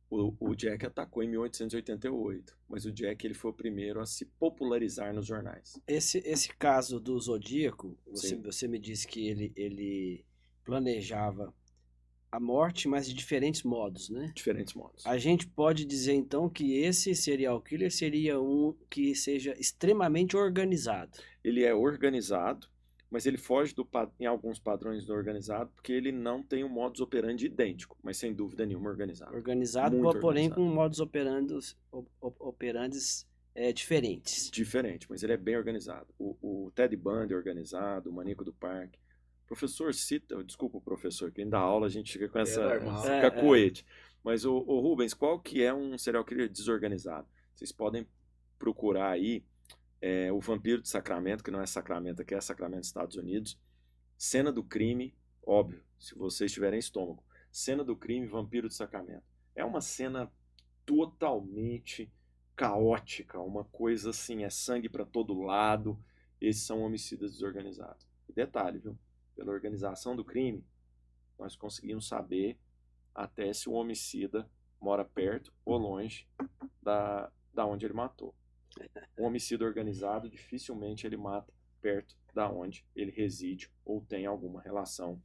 O Jack atacou em 1888, mas o Jack ele foi o primeiro a se popularizar nos jornais.
Esse caso do Zodíaco,
Sim.
você me disse que ele planejava a morte, mas de diferentes modos, né?
Diferentes modos.
A gente pode dizer então que esse serial killer seria um que seja extremamente organizado.
Ele é organizado, mas ele foge em alguns padrões do organizado, porque ele não tem um modus operandi idêntico, mas sem dúvida nenhuma organizado.
Organizado,
Muito
porém
organizado.
com modus operandes diferentes.
Diferente, mas ele é bem organizado. O Ted Bundy é organizado, o Maníaco do Parque. Professor cita, desculpa o professor, que ainda aula a gente fica com esse cacuete. Mas o Rubens, qual que é um serial killer desorganizado? Vocês podem procurar aí o Vampiro de Sacramento, que não é Sacramento aqui, é Sacramento dos Estados Unidos. Cena do crime, óbvio, se vocês tiverem estômago. Cena do crime, Vampiro de Sacramento. É uma cena totalmente caótica, uma coisa assim, é sangue para todo lado. Esses são homicidas desorganizados. E detalhe, viu? Pela organização do crime, nós conseguimos saber até se o homicida mora perto ou longe da onde ele matou. Um homicídio organizado, dificilmente ele mata perto da onde ele reside ou tem alguma relação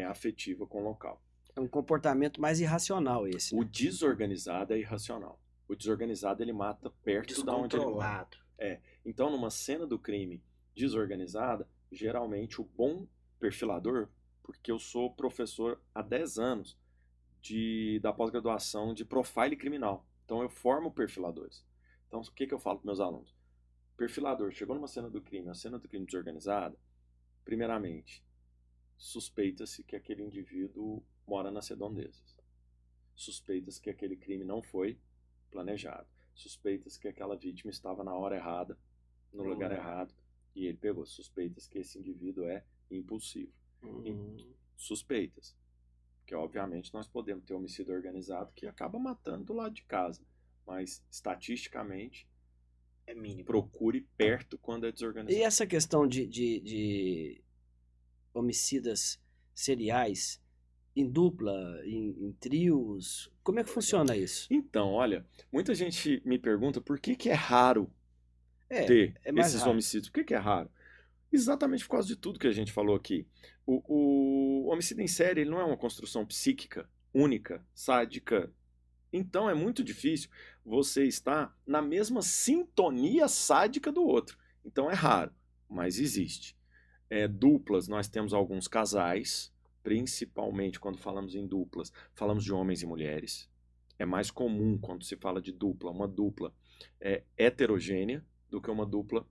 afetiva com o local.
É um comportamento mais irracional esse, né?
O desorganizado é irracional. O desorganizado ele mata perto da onde ele mora. Então, numa cena do crime desorganizada, geralmente o bom perfilador, porque eu sou professor há 10 anos da pós-graduação de profile criminal. Então eu formo perfiladores. Então o que eu falo para meus alunos? Perfilador, chegou numa cena do crime, a cena do crime desorganizada, primeiramente, suspeita-se que aquele indivíduo mora nas redondezas. Suspeita-se que aquele crime não foi planejado. Suspeita-se que aquela vítima estava na hora errada, no lugar errado, e ele pegou. Suspeitas que esse indivíduo é impulsivo. Suspeitas. Porque, obviamente, nós podemos ter homicídio organizado que acaba matando do lado de casa. Mas, estatisticamente,
é mínimo.
Procure perto quando é desorganizado.
E essa questão de homicidas seriais em dupla, em trios, como é que funciona isso?
Então, olha, muita gente me pergunta por que é raro ter esses homicídios. Por que é raro? Exatamente por causa de tudo que a gente falou aqui. O homicídio em série ele não é uma construção psíquica única, sádica. Então é muito difícil você estar na mesma sintonia sádica do outro. Então é raro, mas existe. Duplas, nós temos alguns casais, principalmente quando falamos em duplas, falamos de homens e mulheres. É mais comum quando se fala de dupla, uma dupla heterogênea do que uma dupla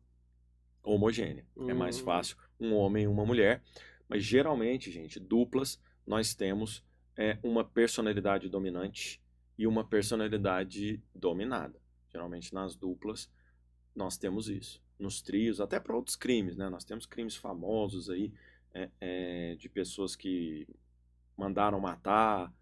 homogênea. É mais fácil um homem e uma mulher, mas geralmente, gente, duplas, nós temos uma personalidade dominante e uma personalidade dominada. Geralmente nas duplas nós temos isso. Nos trios, até para outros crimes, né? Nós temos crimes famosos aí de pessoas que mandaram matar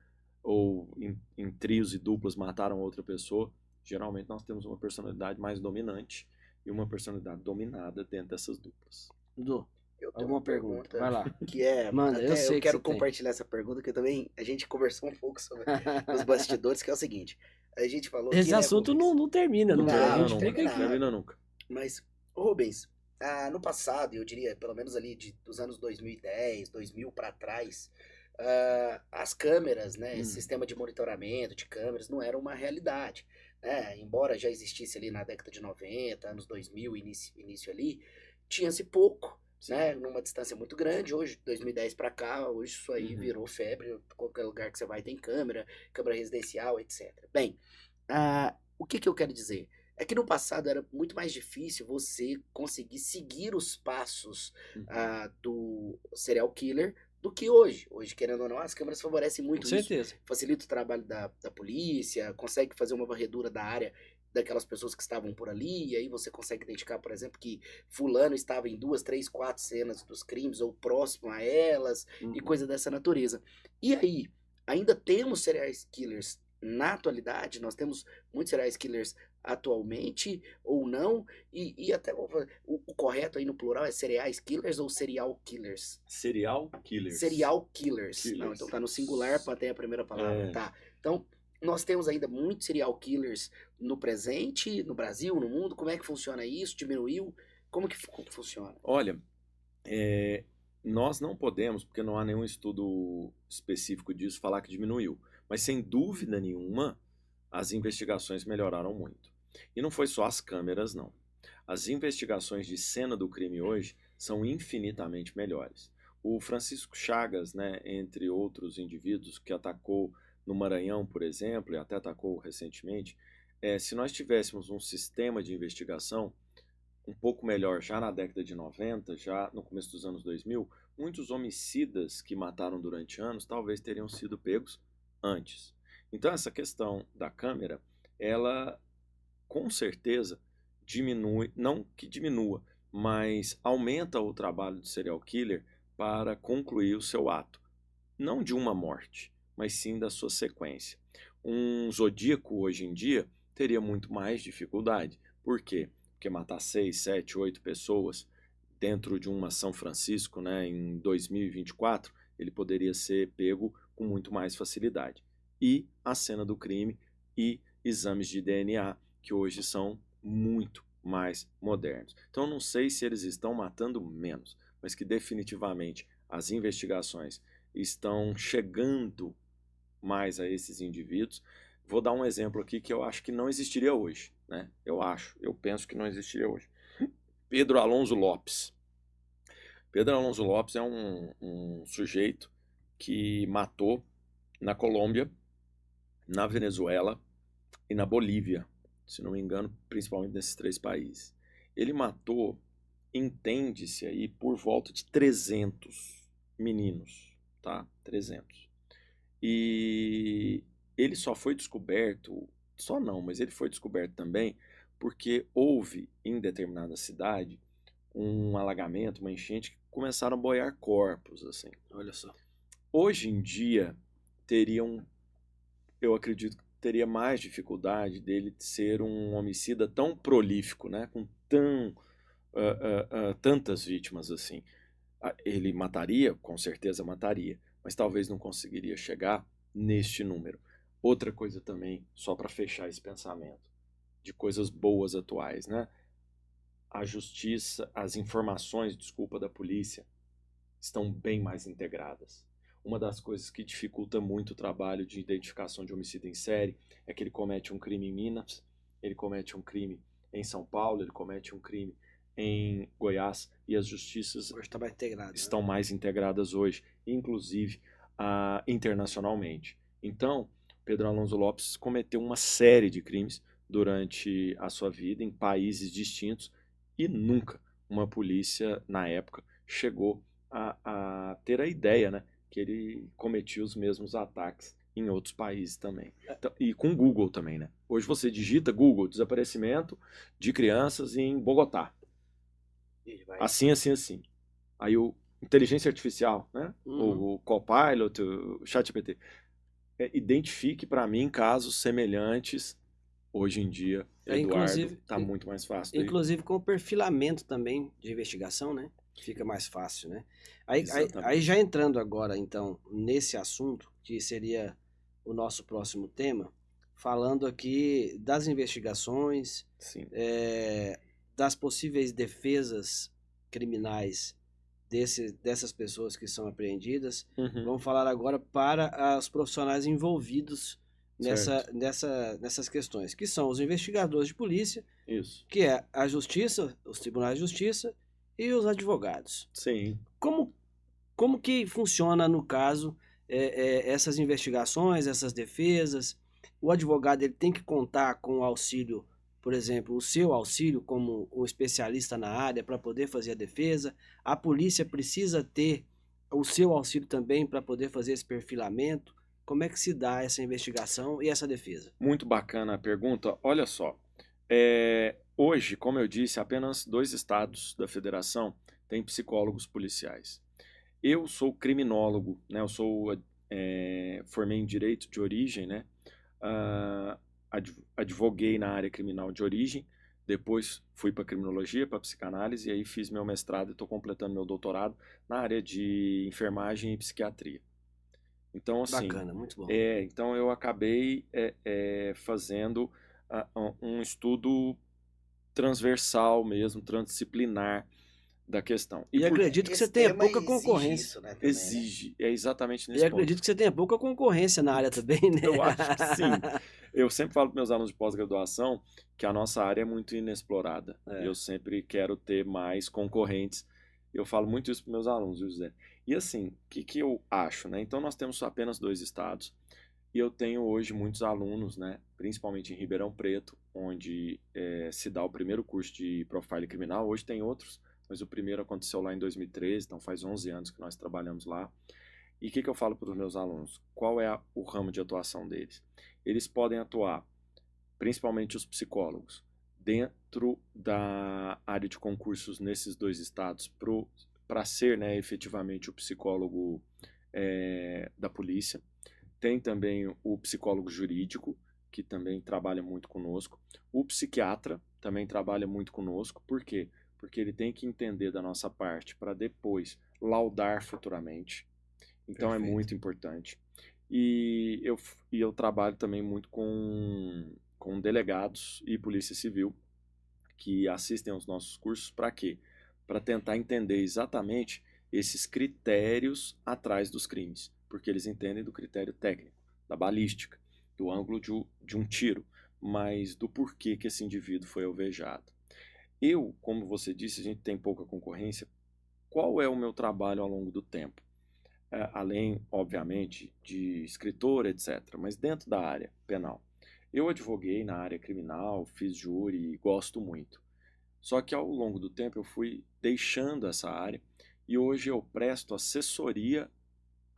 ou em trios e duplas mataram outra pessoa. Geralmente nós temos uma personalidade mais dominante e uma personalidade dominada dentro dessas duplas.
Dudu, alguma pergunta? Vai lá.
Que
Manda, eu
quero compartilhar essa pergunta, que também a gente conversou um pouco sobre os bastidores, que é o seguinte. A gente falou
esse assunto não termina,
não
termina
nunca.
Mas, Rubens, no passado, eu diria, pelo menos ali dos anos 2010, 2000 para trás, as câmeras, né, esse sistema de monitoramento de câmeras não era uma realidade. embora já existisse ali na década de 90, anos 2000, início ali, tinha-se pouco, né, numa distância muito grande. Hoje, 2010 para cá, hoje isso aí virou febre. Qualquer lugar que você vai tem câmera residencial, etc. Bem, o que eu quero dizer? É que no passado era muito mais difícil você conseguir seguir os passos do serial killer do que hoje. Hoje, querendo ou não, as câmeras favorecem muito
Com certeza.
isso. Facilita o trabalho da polícia, consegue fazer uma varredura da área daquelas pessoas que estavam por ali, e aí você consegue identificar, por exemplo, que fulano estava em 2, 3, 4 cenas dos crimes, ou próximo a elas, e coisa dessa natureza. E aí, ainda temos serial killers na atualidade, nós temos muitos serial killers atualmente, ou não, e até o correto aí no plural é serial killers ou serial killers?
Serial killers.
Serial killers. Não, então tá no singular para ter a primeira palavra, tá. Então, nós temos ainda muitos serial killers no presente, no Brasil, no mundo. Como é que funciona isso? Diminuiu? Como que funciona?
Olha, nós não podemos, porque não há nenhum estudo específico disso, falar que diminuiu. Mas, sem dúvida nenhuma, as investigações melhoraram muito. E não foi só as câmeras, não. As investigações de cena do crime hoje são infinitamente melhores. O Francisco Chagas, né, entre outros indivíduos que atacou no Maranhão, por exemplo, e até atacou recentemente, se nós tivéssemos um sistema de investigação um pouco melhor já na década de 90, já no começo dos anos 2000, muitos homicidas que mataram durante anos talvez teriam sido pegos antes. Então essa questão da câmera, ela com certeza diminui, não que diminua, mas aumenta o trabalho do serial killer para concluir o seu ato. Não de uma morte, mas sim da sua sequência. Um zodíaco hoje em dia teria muito mais dificuldade. Por quê? Porque matar 6, 7, 8 pessoas dentro de uma São Francisco, né, em 2024, ele poderia ser pego com muito mais facilidade. E a cena do crime e exames de DNA, que hoje são muito mais modernos. Então, não sei se eles estão matando menos, mas que definitivamente as investigações estão chegando mais a esses indivíduos. Vou dar um exemplo aqui que eu acho que não existiria hoje, né? Eu penso que não existiria hoje. Pedro Alonso Lopes. Pedro Alonso Lopes é um sujeito que matou na Colômbia, na Venezuela e na Bolívia, se não me engano, principalmente nesses 3 países. Ele matou, entende-se aí, por volta de 300 meninos, tá? 300. E ele só foi descoberto, só não, mas ele foi descoberto também porque houve em determinada cidade um alagamento, uma enchente, que começaram a boiar corpos, assim.
Olha só.
Hoje em dia, eu acredito que teria mais dificuldade dele ser um homicida tão prolífico, né, com tantas vítimas assim. Ele mataria, com certeza mataria, mas talvez não conseguiria chegar neste número. Outra coisa também, só para fechar esse pensamento, de coisas boas atuais, né? A justiça, as informações, desculpa, da polícia estão bem mais integradas. Uma das coisas que dificulta muito o trabalho de identificação de homicídio em série é que ele comete um crime em Minas, ele comete um crime em São Paulo, ele comete um crime em Goiás, e as justiças estão mais integradas hoje, inclusive internacionalmente. Então, Pedro Alonso Lopes cometeu uma série de crimes durante a sua vida em países distintos e nunca uma polícia, na época, chegou a ter a ideia, né, que ele cometia os mesmos ataques em outros países também. Então, e com Google também, né? Hoje você digita Google, desaparecimento de crianças em Bogotá. Assim, assim, assim. Aí o inteligência artificial, né? O Copilot, o ChatGPT. Identifique para mim casos semelhantes. Hoje em dia, Eduardo, está muito mais fácil.
Inclusive com o perfilamento também de investigação, né? Fica mais fácil, né? Aí já entrando agora, então, nesse assunto, que seria o nosso próximo tema, falando aqui das investigações, das possíveis defesas criminais dessas pessoas que são apreendidas. Vamos falar agora para os profissionais envolvidos
Certo.
nessas questões, que são os investigadores de polícia,
Isso.
que é a justiça, os tribunais de justiça e os advogados.
Sim.
Como, como que funciona, no caso, essas investigações, essas defesas? O advogado ele tem que contar com o auxílio, por exemplo, o seu auxílio como um especialista na área para poder fazer a defesa. A polícia precisa ter o seu auxílio também para poder fazer esse perfilamento. Como é que se dá essa investigação e essa defesa?
Muito bacana a pergunta. Olha só, hoje, como eu disse, apenas 2 estados da federação têm psicólogos policiais. Eu sou criminólogo, né? Eu sou formei em direito de origem, né? Ah, advoguei na área criminal de origem, depois fui para criminologia, para psicanálise, e aí fiz meu mestrado e estou completando meu doutorado na área de enfermagem e psiquiatria. Então, assim,
Bacana, muito bom.
então eu acabei fazendo um estudo transversal mesmo, transdisciplinar da questão.
E acredito que você
Esse
tenha
tema
pouca
exige
concorrência.
isso, né, também, né?
Exige, é exatamente
E
nesse ponto.
acredito que você tenha pouca concorrência na área também, né?
Eu acho que sim. Eu sempre falo para meus alunos de pós-graduação que a nossa área é muito inexplorada.
É.
Eu sempre quero ter mais concorrentes. Eu falo muito isso para meus alunos, viu, José? E assim, o que eu acho, né? Então nós temos apenas 2 estados. E eu tenho hoje muitos alunos, né? Principalmente em Ribeirão Preto, onde se dá o primeiro curso de Profile Criminal. Hoje tem outros, mas o primeiro aconteceu lá em 2013, então faz 11 anos que nós trabalhamos lá. E o que eu falo para os meus alunos? Qual é o ramo de atuação deles? Eles podem atuar, principalmente os psicólogos, dentro da área de concursos nesses 2 estados, para ser, né, efetivamente o psicólogo da polícia. Tem também o psicólogo jurídico, que também trabalha muito conosco. O psiquiatra também trabalha muito conosco. Por quê? Porque ele tem que entender da nossa parte para depois laudar futuramente. Então é
Perfeito.
muito importante. E eu trabalho também muito com delegados e polícia civil que assistem aos nossos cursos. Para quê? Para tentar entender exatamente esses critérios atrás dos crimes. Porque eles entendem do critério técnico, da balística, do ângulo de um tiro, mas do porquê que esse indivíduo foi alvejado. Eu, como você disse, a gente tem pouca concorrência. Qual é o meu trabalho ao longo do tempo? Além, obviamente, de escritor, etc., mas dentro da área penal. Eu advoguei na área criminal, fiz júri e gosto muito. Só que ao longo do tempo eu fui deixando essa área e hoje eu presto assessoria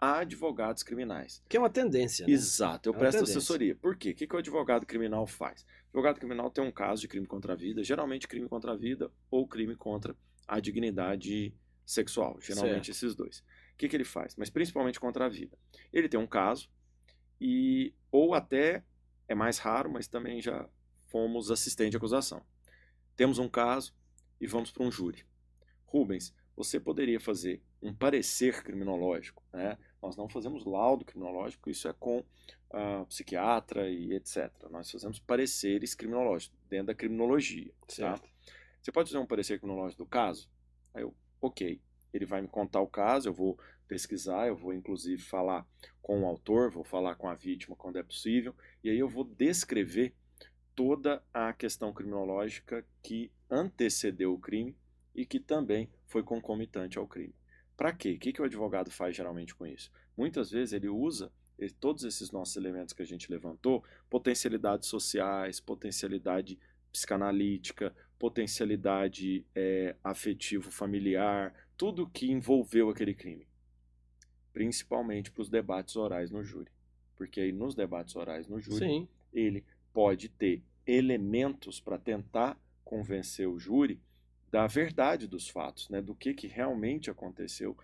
a advogados criminais.
Que é uma tendência, né?
Exato, eu
É uma
presto
tendência.
assessoria. Por quê? O que o advogado criminal faz? O advogado criminal tem um caso de crime contra a vida, geralmente crime contra a vida ou crime contra a dignidade sexual, geralmente
Certo.
esses dois. O que ele faz? Mas principalmente contra a vida. Ele tem um caso ou até, é mais raro, mas também já fomos assistente de acusação. Temos um caso e vamos para um júri. Rubens, você poderia fazer um parecer criminológico, né? Nós não fazemos laudo criminológico, isso é com psiquiatra e etc. Nós fazemos pareceres criminológicos dentro da criminologia, tá? Você pode fazer um parecer criminológico do caso? Aí eu, ok. Ele vai me contar o caso, eu vou pesquisar, eu vou inclusive falar com o autor, vou falar com a vítima quando é possível, e aí eu vou descrever toda a questão criminológica que antecedeu o crime e que também foi concomitante ao crime. Para quê? O que o advogado faz geralmente com isso? Muitas vezes ele usa todos esses nossos elementos que a gente levantou, potencialidades sociais, potencialidade psicanalítica, potencialidade afetivo-familiar, tudo que envolveu aquele crime. Principalmente para os debates orais no júri. Porque aí nos debates orais no júri,
Sim.
ele pode ter elementos para tentar convencer o júri da verdade dos fatos, né? Do que realmente aconteceu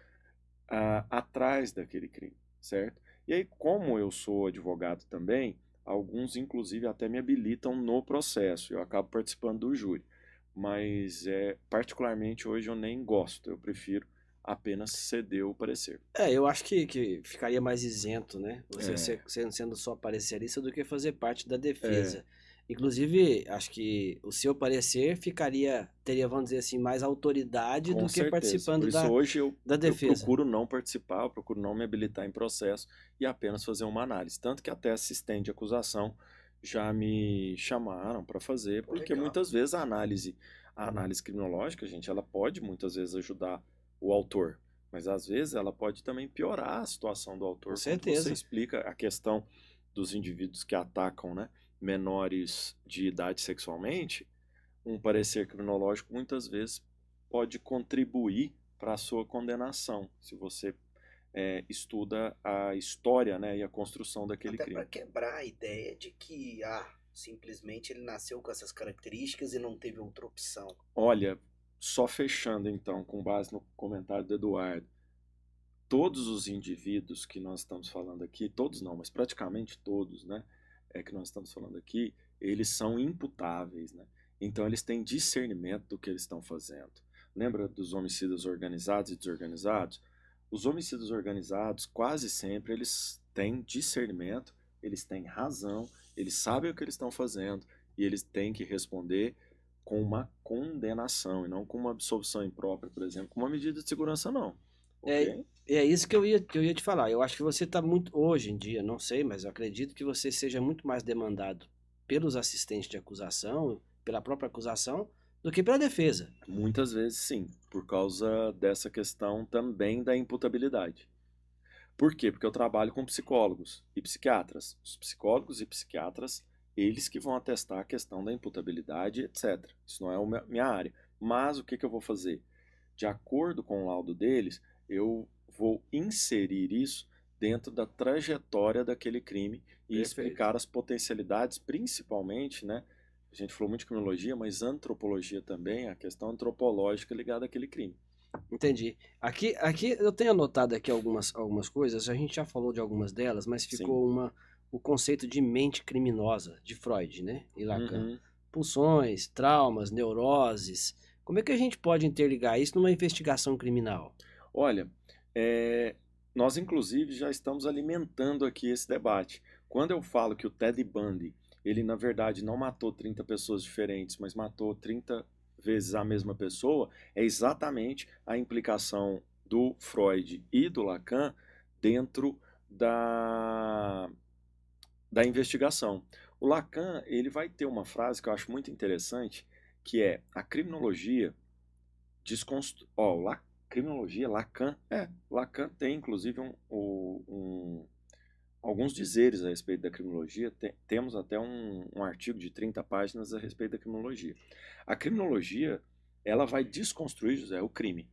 atrás daquele crime, certo? E aí, como eu sou advogado também, alguns inclusive até me habilitam no processo, eu acabo participando do júri, mas particularmente hoje eu nem gosto, eu prefiro apenas ceder o parecer.
Eu acho que ficaria mais isento, né? Você sendo só parecerista do que fazer parte da defesa. Inclusive, acho que o seu parecer teria, vamos dizer assim, mais autoridade
Com
do que
certeza.
participando
Por isso hoje
da
eu
defesa.
procuro não participar, eu procuro não me habilitar em processo e apenas fazer uma análise. Tanto que até assistente de acusação já me chamaram para fazer, porque
Legal.
muitas vezes a análise criminológica, gente, ela pode muitas vezes ajudar o autor, mas às vezes ela pode também piorar a situação do autor
Com
quando você
certeza.
explica a questão dos indivíduos que atacam, né, menores de idade sexualmente. Um parecer criminológico muitas vezes pode contribuir para a sua condenação, se você estuda a história, né, e a construção daquele
Até para
crime.
quebrar a ideia de que, simplesmente ele nasceu com essas características e não teve outra opção.
Olha, só fechando então, com base no comentário do Eduardo, todos os indivíduos que nós estamos falando aqui, todos não, mas praticamente todos, né, que nós estamos falando aqui, eles são imputáveis, né? Então eles têm discernimento do que eles estão fazendo. Lembra dos homicídios organizados e desorganizados? Os homicídios organizados, quase sempre, eles têm discernimento, eles têm razão, eles sabem o que eles estão fazendo e eles têm que responder com uma condenação e não com uma absolvição imprópria, por exemplo, com uma medida de segurança, não.
É,
Ok?
é isso que eu ia te falar. Eu acho que você está muito, hoje em dia, não sei, mas eu acredito que você seja muito mais demandado pelos assistentes de acusação, pela própria acusação, do que pela defesa.
Muitas vezes sim, por causa dessa questão também da imputabilidade. Por quê? Porque eu trabalho com psicólogos e psiquiatras. Os psicólogos e psiquiatras, eles que vão atestar a questão da imputabilidade, etc. Isso não é a minha área. Mas o que eu vou fazer? De acordo com o laudo deles, eu vou inserir isso dentro da trajetória daquele crime e
Perfeito.
explicar as potencialidades, principalmente, né? A gente falou muito de criminologia, mas antropologia também, a questão antropológica ligada àquele crime.
Entendi. Aqui eu tenho anotado aqui algumas coisas, a gente já falou de algumas delas, mas ficou o conceito de mente criminosa, de Freud, né? E Lacan.
Uhum.
Pulsões, traumas, neuroses. Como é que a gente pode interligar isso numa investigação criminal?
Olha, nós inclusive já estamos alimentando aqui esse debate. Quando eu falo que o Ted Bundy, ele na verdade não matou 30 pessoas diferentes, mas matou 30 vezes a mesma pessoa, é exatamente a implicação do Freud e do Lacan dentro da investigação. O Lacan, ele vai ter uma frase que eu acho muito interessante, que é a criminologia criminologia, Lacan tem inclusive alguns dizeres a respeito da criminologia, temos até um artigo de 30 páginas a respeito da criminologia. A criminologia, ela vai desconstruir, José, o crime,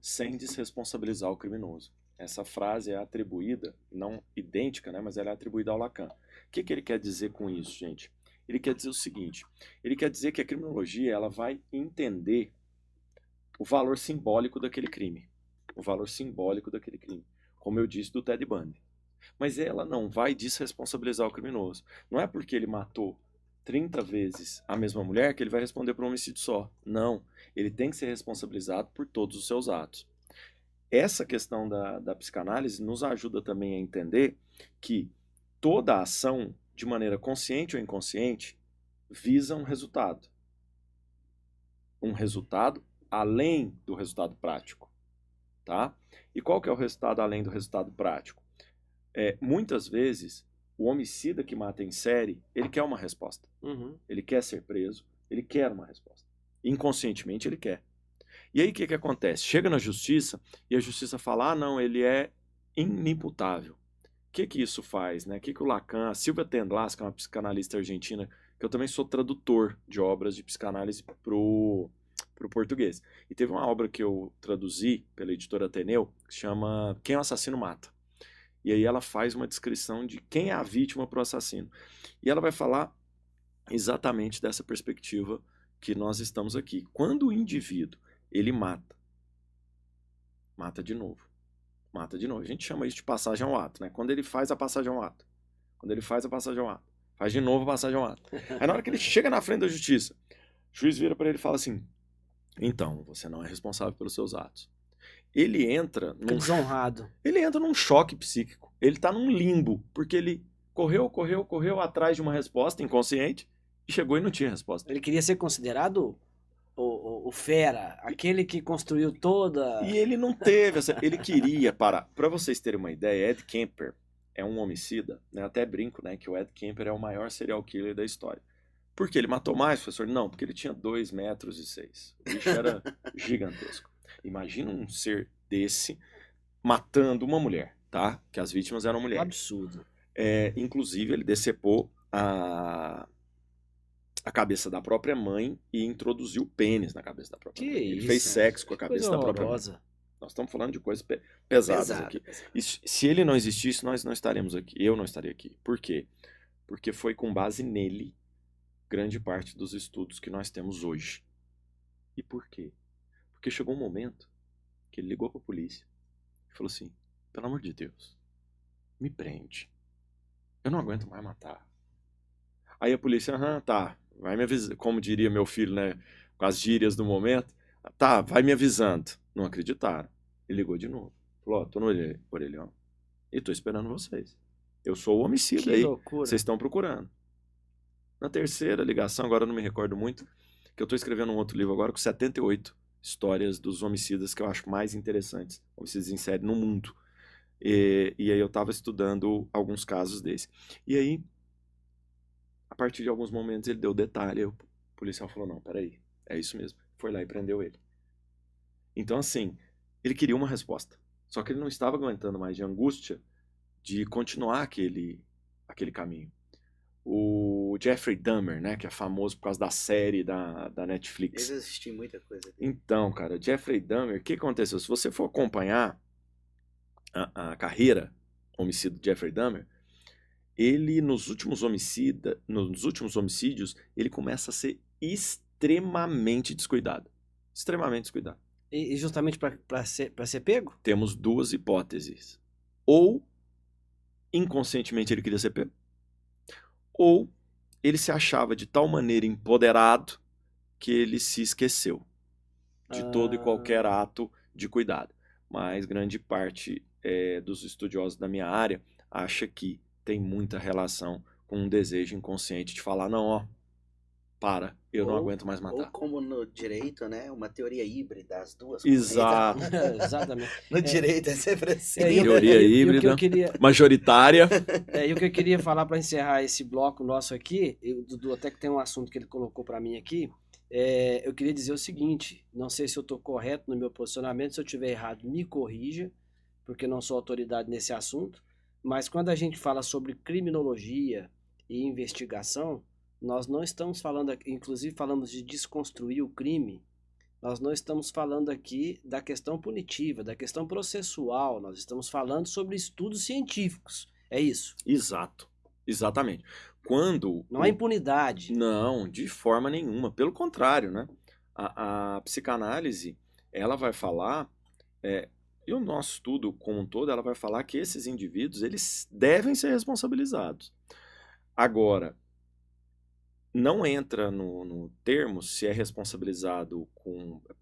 sem desresponsabilizar o criminoso. Essa frase é atribuída, não idêntica, né, mas ela é atribuída ao Lacan. O que ele quer dizer com isso, gente? Ele quer dizer o seguinte, ele quer dizer que a criminologia ela vai entender o valor simbólico daquele crime. O valor simbólico daquele crime. Como eu disse do Ted Bundy. Mas ela não vai desresponsabilizar o criminoso. Não é porque ele matou 30 vezes a mesma mulher que ele vai responder por um homicídio só. Não. Ele tem que ser responsabilizado por todos os seus atos. Essa questão da psicanálise nos ajuda também a entender que toda ação, de maneira consciente ou inconsciente, visa um resultado. Um resultado além do resultado prático, tá? E qual que é o resultado além do resultado prático? Muitas vezes, o homicida que mata em série, ele quer uma resposta. Ele quer ser preso, ele quer uma resposta. Inconscientemente, ele quer. E aí, o que acontece? Chega na justiça e a justiça fala, não, ele é inimputável. O que isso faz, né? O que o Lacan, a Silvia Tendlas, que é uma psicanalista argentina, que eu também sou tradutor de obras de psicanálise pro português. E teve uma obra que eu traduzi pela editora Ateneu, que chama Quem o Assassino Mata. E aí ela faz uma descrição de quem é a vítima para o assassino. E ela vai falar exatamente dessa perspectiva que nós estamos aqui. Quando o indivíduo, ele mata de novo. Mata de novo. A gente chama isso de passagem ao ato, né? Quando ele faz a passagem ao ato. Quando ele faz a passagem ao ato. Faz de novo a passagem ao ato. Aí na hora que ele chega na frente da justiça, o juiz vira para ele e fala assim, então, você não é responsável pelos seus atos. Ele entra
desonrado.
Ele entra num choque psíquico. Ele está num limbo, porque ele correu atrás de uma resposta inconsciente e chegou e não tinha resposta.
Ele queria ser considerado o fera, aquele que construiu toda...
E ele não teve ele queria parar. Para vocês terem uma ideia, Ed Kemper é um homicida, né? Até brinco, né, que o Ed Kemper é o maior serial killer da história. Por que ele matou mais, professor? Não, porque ele tinha 2,6 metros. O bicho era gigantesco. Imagina um ser desse matando uma mulher, tá? Que as vítimas eram
Um
mulheres.
absurdo.
Inclusive, ele decepou a cabeça da própria mãe e introduziu o pênis na cabeça da própria
Que
mãe. Ele
isso,
fez sexo com a
que
cabeça
coisa
da própria mãe.
horrorosa.
Nós estamos falando de coisas pesadas
Pesado,
aqui.
pesado.
E se ele não existisse, nós não estaremos aqui. Eu não estaria aqui. Por quê? Porque foi com base nele grande parte dos estudos que nós temos hoje. E por quê? Porque chegou um momento que ele ligou para a polícia e falou assim, pelo amor de Deus, me prende. Eu não aguento mais matar. Aí a polícia, tá, vai me avisar, como diria meu filho, né, com as gírias do momento, tá, vai me avisando. Não acreditaram. Ele ligou de novo. Falou, tô no orelhão e tô esperando vocês. Eu sou o homicida
Que
aí,
loucura.
vocês estão procurando. Na terceira ligação, agora eu não me recordo muito, que eu estou escrevendo um outro livro agora com 78 histórias dos homicidas que eu acho mais interessantes, homicídios em série no mundo. E aí eu estava estudando alguns casos desses. E aí, a partir de alguns momentos, ele deu detalhe, o policial falou, não, peraí, é isso mesmo. Foi lá e prendeu ele. Então, assim, ele queria uma resposta. Só que ele não estava aguentando mais de angústia de continuar aquele caminho. O Jeffrey Dahmer, né, que é famoso por causa da série da Netflix.
Eu assisti muita coisa.
Então, cara, Jeffrey Dahmer, o que aconteceu? Se você for acompanhar a carreira homicida de Jeffrey Dahmer, ele nos últimos homicídios, ele começa a ser extremamente descuidado. Extremamente descuidado.
E justamente para ser pego?
Temos duas hipóteses. Ou inconscientemente ele queria ser pego, ou ele se achava de tal maneira empoderado que ele se esqueceu de todo e qualquer ato de cuidado. Mas grande parte dos estudiosos da minha área acha que tem muita relação com um desejo inconsciente de falar, não, ó, eu não aguento mais matar.
Ou como no direito, né, uma teoria híbrida, as duas.
Exato.
Exatamente.
No direito é sempre assim.
Teoria híbrida, majoritária.
E o que eu queria falar para encerrar esse bloco nosso aqui, o Dudu até que tem um assunto que ele colocou para mim aqui, eu queria dizer o seguinte, não sei se eu estou correto no meu posicionamento, se eu estiver errado, me corrija, porque não sou autoridade nesse assunto, mas quando a gente fala sobre criminologia e investigação, nós não estamos falando aqui, inclusive falamos de desconstruir o crime, nós não estamos falando aqui da questão punitiva, da questão processual, nós estamos falando sobre estudos científicos, é isso?
Exato, exatamente.
Não há impunidade.
Não, de forma nenhuma, pelo contrário, né? A psicanálise, ela vai falar, e o nosso estudo como um todo, ela vai falar que esses indivíduos, eles devem ser responsabilizados. Agora, não entra no termo se é responsabilizado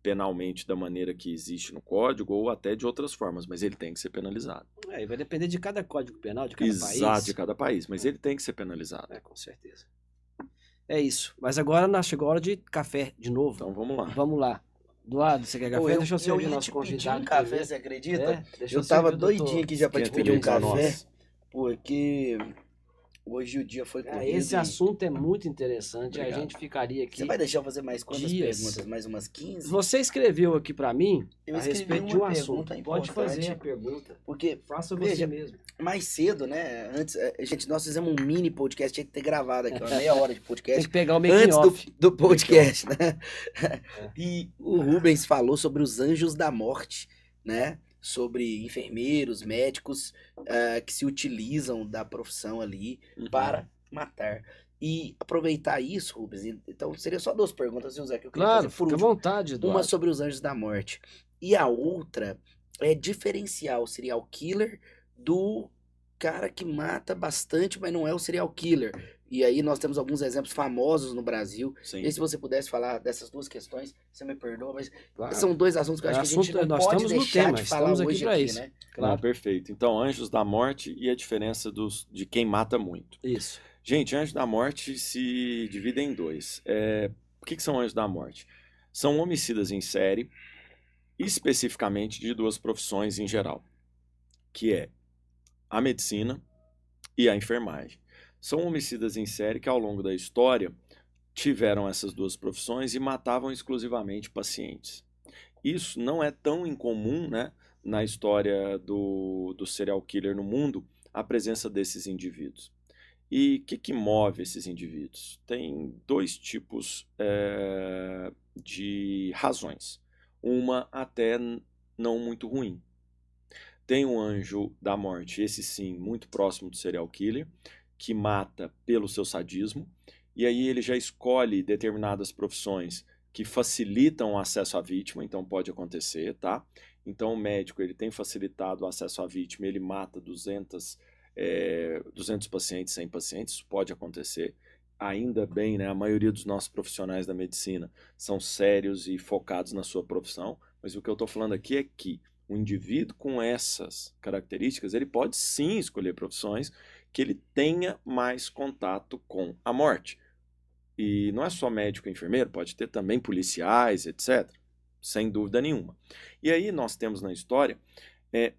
penalmente da maneira que existe no código ou até de outras formas, mas ele tem que ser penalizado.
Vai depender de cada código penal, de cada país.
Exato, de cada país, mas ele tem que ser penalizado.
Com certeza. É isso. Mas agora chegou a hora de café de novo.
Então vamos lá.
Vamos lá. Eduardo, você quer café? Deixa eu servir nosso convidado.
Um café, você acredita?
Deixa
eu tava
servir,
doidinho aqui já pra te pedir um café,
nós.
porque hoje o dia foi corrido.
Esse assunto é muito interessante.
Obrigado.
A gente ficaria aqui.
Você vai deixar eu fazer mais quantas
dias.
perguntas? Mais umas 15?
Você escreveu aqui pra mim
Eu
a
escrevi
respeito de
uma
um assunto.
pergunta
Pode fazer
importante.
a pergunta.
Porque,
Faça
veja,
você mesmo.
mais cedo, né? Antes, gente, nós fizemos um mini podcast, tinha que ter gravado aqui, uma meia hora de
Tem
podcast.
que pegar o making
Antes
off.
do podcast, né? E o Rubens falou sobre os anjos da morte, né? Sobre enfermeiros, médicos que se utilizam da profissão ali para matar. E aproveitar isso, Rubens, então seria só duas perguntas, viu, Zé, que eu queria
Claro,
fazer por
fica à
último.
vontade, Eduardo.
Uma sobre os anjos da morte. E a outra é diferenciar o serial killer do cara que mata bastante, mas não é o serial killer. E aí nós temos alguns exemplos famosos no Brasil.
Sim.
E se você pudesse falar dessas duas questões, você me perdoa, mas
Claro.
são dois assuntos que eu acho que a gente não
Nós
pode
estamos no
deixar
tema,
de falar
estamos aqui
hoje
para
aqui,
isso.
né?
Claro.
Não, perfeito. Então, Anjos da Morte e a diferença de quem mata muito.
Isso.
Gente, Anjos da Morte se dividem em dois. O que são Anjos da Morte? São homicidas em série, especificamente de duas profissões em geral, que é a medicina e a enfermagem. São homicidas em série que, ao longo da história, tiveram essas duas profissões e matavam exclusivamente pacientes. Isso não é tão incomum, né, na história do serial killer no mundo, a presença desses indivíduos. E o que move esses indivíduos? Tem dois tipos de razões. Uma até não muito ruim. Tem o anjo da morte, esse sim, muito próximo do serial killer, que mata pelo seu sadismo, e aí ele já escolhe determinadas profissões que facilitam o acesso à vítima, então pode acontecer, tá? Então o médico ele tem facilitado o acesso à vítima, ele mata 200 pacientes, 100 pacientes, isso pode acontecer. Ainda bem, né? A maioria dos nossos profissionais da medicina são sérios e focados na sua profissão, mas o que eu estou falando aqui é que o indivíduo com essas características, ele pode sim escolher profissões que ele tenha mais contato com a morte. E não é só médico e enfermeiro, pode ter também policiais, etc. Sem dúvida nenhuma. E aí nós temos na história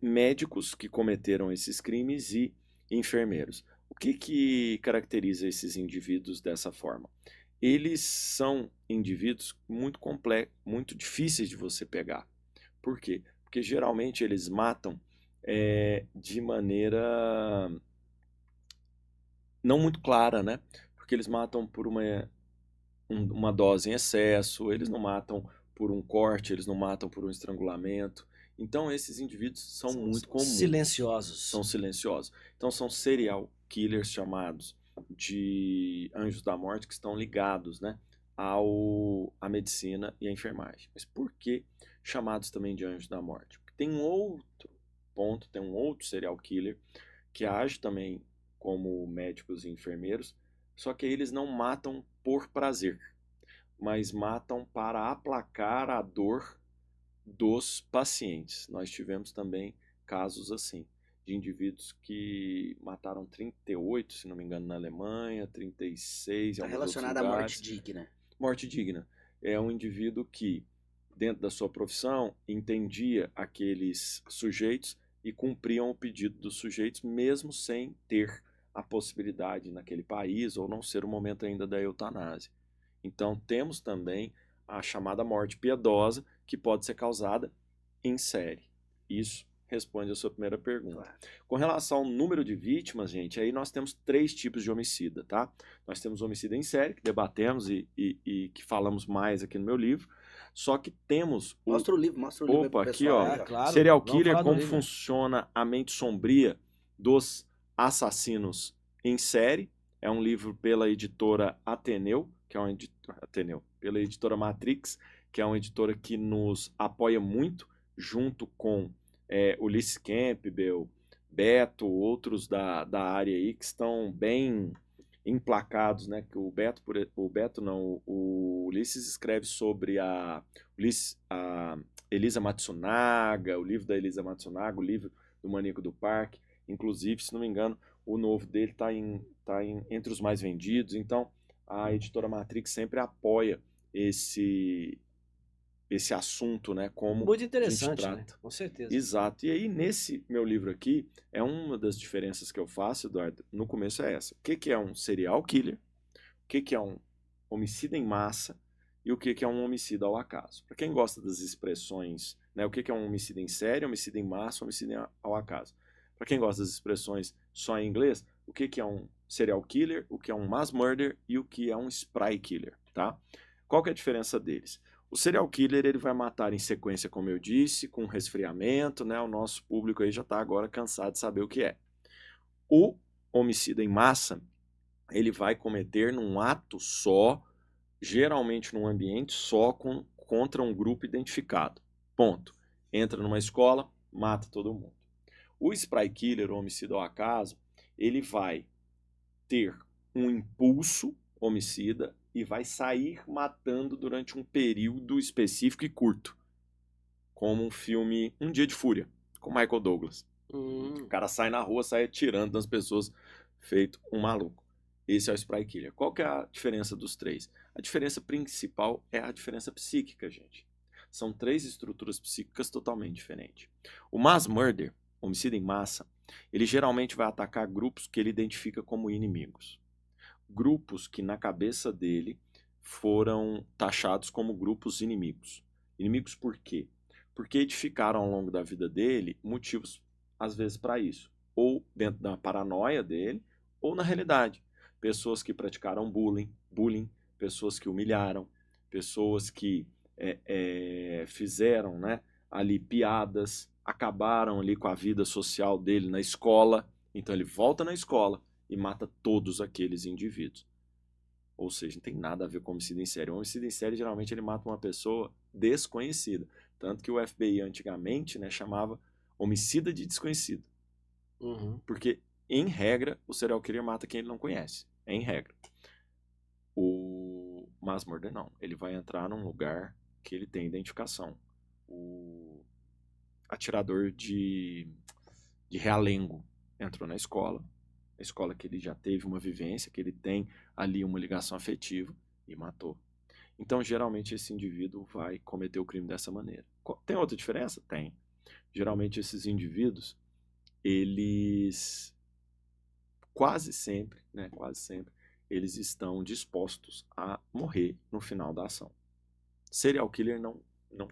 médicos que cometeram esses crimes e enfermeiros. O que caracteriza esses indivíduos dessa forma? Eles são indivíduos muito complexos, muito difíceis de você pegar. Por quê? Porque geralmente eles matam de maneira não muito clara, né? Porque eles matam por uma dose em excesso, eles não matam por um corte, eles não matam por um estrangulamento. Então esses indivíduos são muito comuns.
Silenciosos.
São silenciosos. Então são serial killers chamados de anjos da morte que estão ligados, né, à medicina e à enfermagem. Mas por que chamados também de anjos da morte? Porque tem um outro ponto, tem um outro serial killer que age também como médicos e enfermeiros, só que eles não matam por prazer, mas matam para aplacar a dor dos pacientes. Nós tivemos também casos assim, de indivíduos que mataram 38, se não me engano, na Alemanha, 36 em alguns outros lugares.
Relacionado à morte digna.
Morte digna. É um indivíduo que, dentro da sua profissão, entendia aqueles sujeitos e cumpriam o pedido dos sujeitos, mesmo sem ter a possibilidade naquele país ou não ser o momento ainda da eutanásia. Então, temos também a chamada morte piedosa, que pode ser causada em série. Isso responde a sua primeira pergunta.
Claro.
Com relação ao número de vítimas, gente, aí nós temos 3 tipos de homicida, tá? Nós temos o homicida em série, que debatemos e que falamos mais aqui no meu livro. Só que temos
Mostra o livro pro
Opa, aqui,
pessoal.
ó.
Aí,
Claro,
Serial
vamos
killer,
falar do
como
livro.
funciona a mente sombria dos assassinos em série. É um livro pela editora Ateneu, que é uma pela editora Matrix, que é uma editora que nos apoia muito, junto com Ulisses Campbell, Beto, outros da área aí que estão bem emplacados, né? Que o Ulisses escreve sobre a Elisa Matsunaga, o livro da Elisa Matsunaga, o livro do Maníaco do Parque. Inclusive, se não me engano, o novo dele está entre os mais vendidos. Então, a editora Matrix sempre apoia esse assunto, né? Como
Muito
a gente
interessante,
trata.
né? Com certeza.
Exato. E aí, nesse meu livro aqui, uma das diferenças que eu faço, Eduardo, no começo é essa. O que é um serial killer? O que é um homicida em massa? E o que é um homicida ao acaso? Para quem gosta das expressões, né? O que é um homicida em série, homicida em massa, homicida ao acaso? Para quem gosta das expressões só em inglês, o que é um serial killer, o que é um mass murder e o que é um spy killer, tá? Qual que é a diferença deles? O serial killer ele vai matar em sequência, como eu disse, com resfriamento, né? O nosso público aí já está agora cansado de saber o que é. O homicida em massa, ele vai cometer num ato só, geralmente num ambiente só, contra um grupo identificado. Ponto. Entra numa escola, mata todo mundo. O spy killer, o homicida ao acaso, ele vai ter um impulso homicida e vai sair matando durante um período específico e curto. Como um filme Um Dia de Fúria, com Michael Douglas. O cara sai na rua, sai atirando nas pessoas, feito um maluco. Esse é o Spray Killer. Qual que é a diferença dos três? A diferença principal é a diferença psíquica, gente. São 3 estruturas psíquicas totalmente diferentes. O mass murder, homicida em massa, ele geralmente vai atacar grupos que ele identifica como inimigos. Grupos que na cabeça dele foram taxados como grupos inimigos. Inimigos por quê? Porque edificaram ao longo da vida dele motivos, às vezes, para isso. Ou dentro da paranoia dele, ou na realidade. Pessoas que praticaram bullying, pessoas que humilharam, pessoas que fizeram, né, ali piadas, acabaram ali com a vida social dele na escola. Então ele volta na escola e mata todos aqueles indivíduos. Ou seja, não tem nada a ver com homicídio em série. O homicídio em série, geralmente, ele mata uma pessoa desconhecida. Tanto que o FBI, antigamente, né, chamava homicida de desconhecido. Porque, em regra, o serial killer mata quem ele não conhece. É em regra. O mass murder, não. Ele vai entrar num lugar que ele tem identificação. O atirador de Realengo entrou na escola que ele já teve uma vivência, que ele tem ali uma ligação afetiva e matou. Então, geralmente, esse indivíduo vai cometer o crime dessa maneira. Tem outra diferença? Tem. Geralmente, esses indivíduos, eles quase sempre, eles estão dispostos a morrer no final da ação. Serial killer não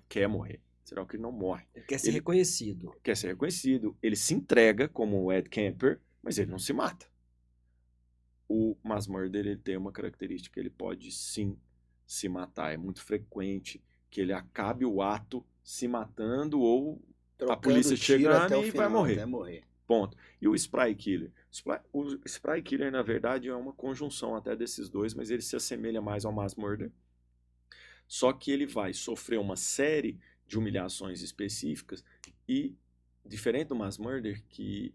quer morrer. Serial killer não morre.
Ele quer ser reconhecido.
Quer ser reconhecido. Ele se entrega como o Ed Kemper, mas ele não se mata. O mass murder, ele tem uma característica, ele pode sim se matar. É muito frequente que ele acabe o ato se matando ou a polícia chegando e vai morrer.
Até morrer.
Ponto. E o Spray Killer? O Spray Killer, na verdade, é uma conjunção até desses dois, mas ele se assemelha mais ao mass murder. Só que ele vai sofrer uma série de humilhações específicas e, diferente do mass murder, que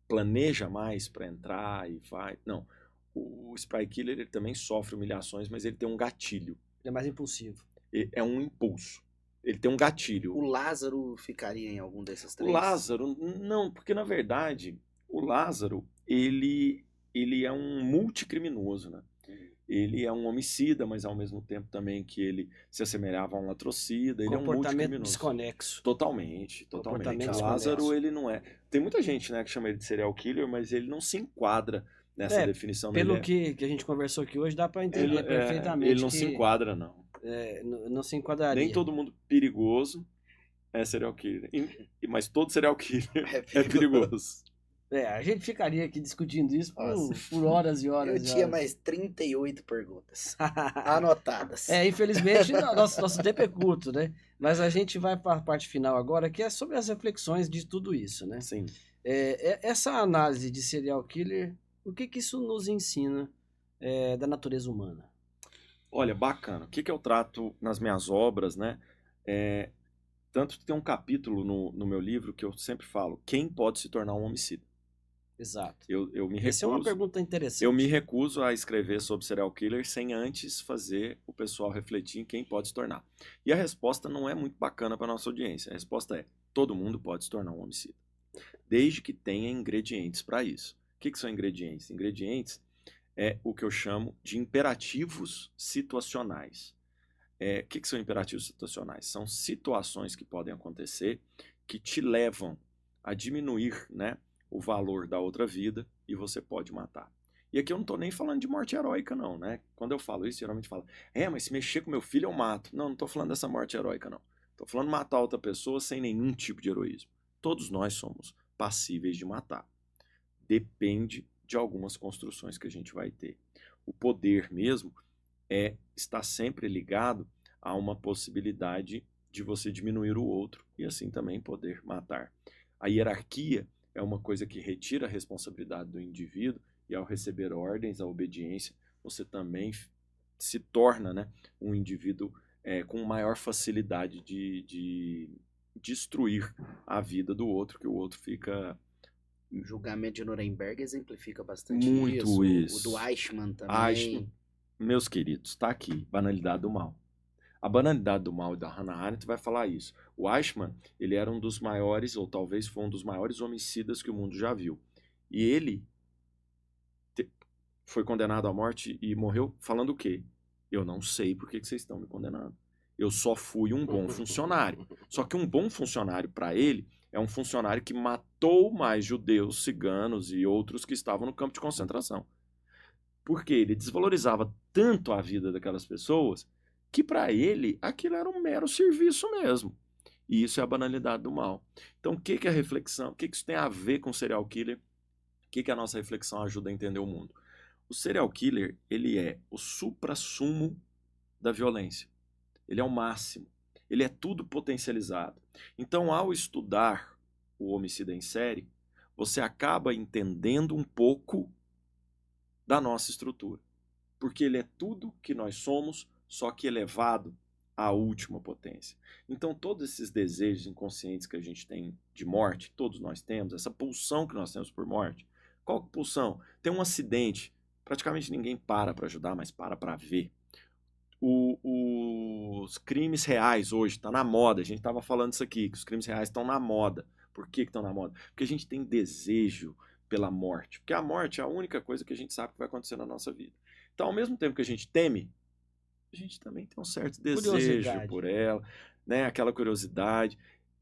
planeja mais para entrar e vai... Não, o Spray Killer ele também sofre humilhações, mas ele tem um gatilho.
Ele é mais impulsivo.
É um impulso. Ele tem um gatilho.
O Lázaro ficaria em algum desses 3?
O Lázaro, não, porque na verdade, o Lázaro, ele é um multicriminoso, né? Ele é um homicida, mas ao mesmo tempo também que ele se assemelhava a um latrocida. Ele é um multicriminoso.
Desconexo.
Totalmente. O Lázaro, ele não é... Tem muita gente, né, que chama ele de serial killer, mas ele não se enquadra nessa definição.
Pelo que a gente conversou aqui hoje, dá para entender perfeitamente.
Ele não se enquadra, não.
Não se enquadraria.
Nem todo mundo perigoso é serial killer. Mas todo serial killer é perigoso.
A gente ficaria aqui discutindo isso por horas e horas.
Eu tinha mais 38 perguntas anotadas.
Infelizmente, nosso tempo é curto, né? Mas a gente vai para a parte final agora, que é sobre as reflexões de tudo isso, né?
Sim.
Essa análise de serial killer, o que isso nos ensina da natureza humana?
Olha, bacana. O que eu trato nas minhas obras, né? Tanto que tem um capítulo no meu livro que eu sempre falo, quem pode se tornar um homicida?
Exato.
Eu me recuso,
essa é uma pergunta interessante.
Eu me recuso a escrever sobre serial killer sem antes fazer o pessoal refletir em quem pode se tornar. E a resposta não é muito bacana para nossa audiência. A resposta é, todo mundo pode se tornar um homicida. Desde que tenha ingredientes para isso. O que são ingredientes? Ingredientes é o que eu chamo de imperativos situacionais. O que são imperativos situacionais? São situações que podem acontecer que te levam a diminuir, né, o valor da outra vida e você pode matar. E aqui eu não estou nem falando de morte heróica, não, né? Quando eu falo isso, geralmente falo, mas se mexer com meu filho eu mato. Não estou falando dessa morte heróica, não. Estou falando de matar outra pessoa sem nenhum tipo de heroísmo. Todos nós somos passíveis de matar. Depende de algumas construções que a gente vai ter. O poder mesmo está sempre ligado a uma possibilidade de você diminuir o outro e assim também poder matar. A hierarquia é uma coisa que retira a responsabilidade do indivíduo e ao receber ordens, a obediência, você também se torna, né, um indivíduo com maior facilidade de destruir a vida do outro, que o outro fica
O julgamento de Nuremberg exemplifica bastante
Muito
isso.
isso.
O do Eichmann também.
Eichmann. Meus queridos, tá aqui, Banalidade do Mal. A Banalidade do Mal da Hannah Arendt vai falar isso. O Eichmann, ele era um dos maiores, ou talvez foi um dos maiores homicidas que o mundo já viu. E ele foi condenado à morte e morreu falando o quê? Eu não sei por que vocês estão me condenando. Eu só fui um bom funcionário. Só que um bom funcionário, para ele, é um funcionário que matou mais judeus, ciganos e outros que estavam no campo de concentração. Porque ele desvalorizava tanto a vida daquelas pessoas que para ele aquilo era um mero serviço mesmo. E isso é a banalidade do mal. Então o que é a reflexão? O que isso tem a ver com o serial killer? O que a nossa reflexão ajuda a entender o mundo? O serial killer, ele é o suprassumo da violência. Ele é o máximo. Ele é tudo potencializado. Então, ao estudar o homicida em série, você acaba entendendo um pouco da nossa estrutura. Porque ele é tudo que nós somos, só que elevado à última potência. Então, todos esses desejos inconscientes que a gente tem de morte, todos nós temos, essa pulsão que nós temos por morte. Qual pulsão? Tem um acidente, praticamente ninguém para ajudar, mas para ver. Os crimes reais hoje, está na moda, a gente estava falando isso aqui, que os crimes reais estão na moda. Por que estão na moda? Porque a gente tem desejo pela morte. Porque a morte é a única coisa que a gente sabe que vai acontecer na nossa vida. Então, ao mesmo tempo que a gente teme, a gente também tem um certo desejo por ela, né? Aquela curiosidade.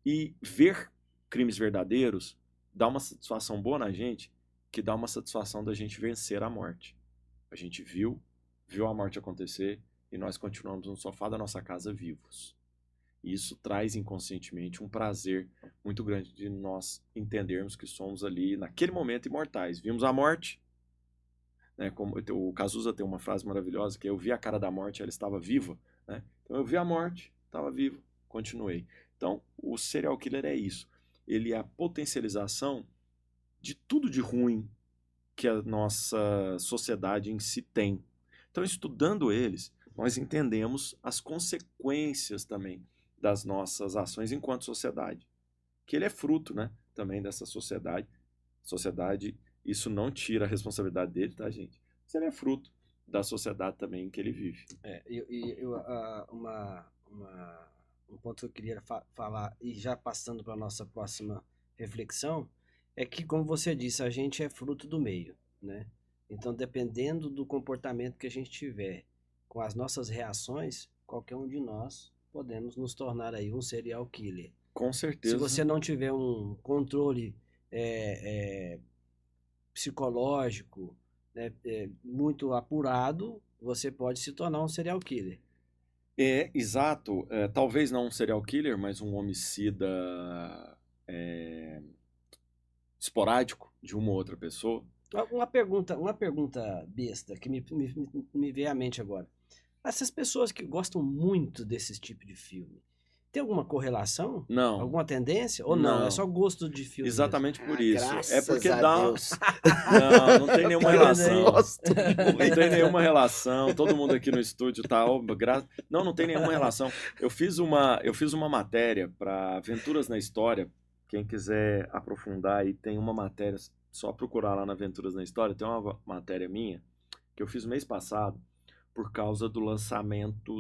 E ver crimes verdadeiros dá uma satisfação boa na gente, que dá uma satisfação da gente vencer a morte. A gente viu a morte acontecer e nós continuamos no sofá da nossa casa vivos. E isso traz inconscientemente um prazer muito grande de nós entendermos que somos ali, naquele momento, imortais. Vimos a morte, né? Como o Cazuza tem uma frase maravilhosa, que é: eu vi a cara da morte, ela estava viva. Né? Então eu vi a morte, estava vivo, continuei. Então o serial killer é isso. Ele é a potencialização de tudo de ruim que a nossa sociedade em si tem. Então, estudando eles, nós entendemos as consequências também das nossas ações enquanto sociedade. Que ele é fruto, né, também dessa sociedade. Sociedade, isso não tira a responsabilidade dele, tá, gente? Mas ele é fruto da sociedade também em que ele vive.
Um ponto que eu queria falar, e já passando para a nossa próxima reflexão, é que, como você disse, a gente é fruto do meio, né? Então, dependendo do comportamento que a gente tiver, com as nossas reações, qualquer um de nós podemos nos tornar aí um serial killer.
Com certeza.
Se você não tiver um controle psicológico, né, muito apurado, você pode se tornar um serial killer.
Exato. Talvez não um serial killer, mas um homicida esporádico de uma ou outra pessoa.
Uma pergunta besta que me veio à mente agora. Essas pessoas que gostam muito desse tipo de filme, tem alguma correlação?
Não.
Alguma tendência? Ou não? É só gosto de filme?
Exatamente
mesmo?
por isso. É porque
a
dá.
Deus.
Não tem nenhuma relação. Não tem nenhuma relação. Todo mundo aqui no estúdio tá. Não tem nenhuma relação. Eu fiz uma matéria para Aventuras na História. Quem quiser aprofundar aí, tem uma matéria. Só procurar lá na Aventuras na História. Tem uma matéria minha que eu fiz mês passado por causa do lançamento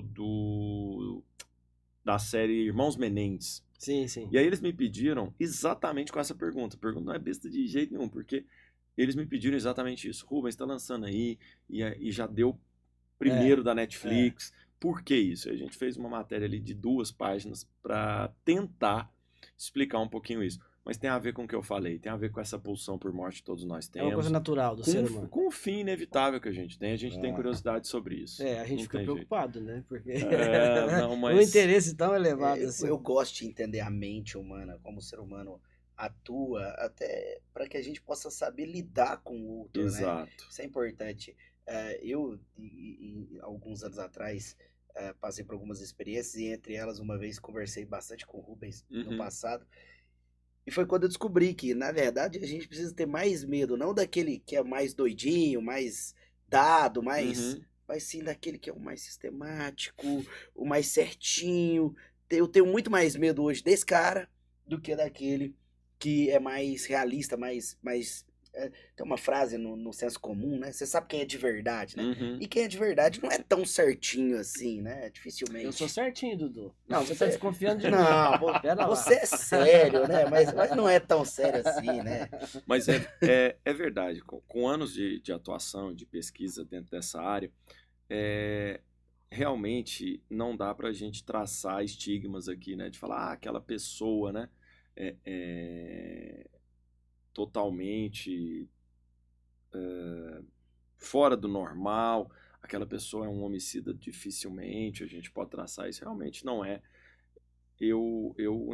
da série Irmãos Menendez.
Sim, sim.
E aí eles me pediram exatamente com essa pergunta. A pergunta não é besta de jeito nenhum, porque eles me pediram exatamente isso. Rubens, está lançando aí, e já deu primeiro da Netflix. Por que isso? A gente fez uma matéria ali de 2 páginas para tentar explicar um pouquinho isso. Mas tem a ver com o que eu falei, tem a ver com essa pulsão por morte que todos nós temos.
É uma coisa natural do ser humano.
Com o fim inevitável que a gente tem. A gente tem curiosidade sobre isso.
A gente fica preocupado, né? Porque
mas...
o interesse tão elevado assim.
Eu gosto de entender a mente humana, como o ser humano atua, até para que a gente possa saber lidar com o outro.
Exato.
Né? Isso é importante. Eu, alguns anos atrás, passei por algumas experiências, e entre elas, uma vez, conversei bastante com o Rubens no passado. E foi quando eu descobri que, na verdade, a gente precisa ter mais medo, não daquele que é mais doidinho, mais dado, mais... mas sim daquele que é o mais sistemático, o mais certinho. Eu tenho muito mais medo hoje desse cara do que daquele que é mais realista, tem uma frase no senso comum, né? Você sabe quem é de verdade, né?
Uhum.
E quem é de verdade não é tão certinho assim, né? Dificilmente.
Eu sou certinho, Dudu.
Não,
Você tá desconfiando de mim.
Não,
Pera lá.
você é sério, né? Mas não é tão sério assim, né?
Mas é verdade, com anos de atuação, de pesquisa dentro dessa área, realmente não dá para a gente traçar estigmas aqui, né? De falar, aquela pessoa, né? Totalmente fora do normal, aquela pessoa é um homicida dificilmente, a gente pode traçar isso, realmente não é.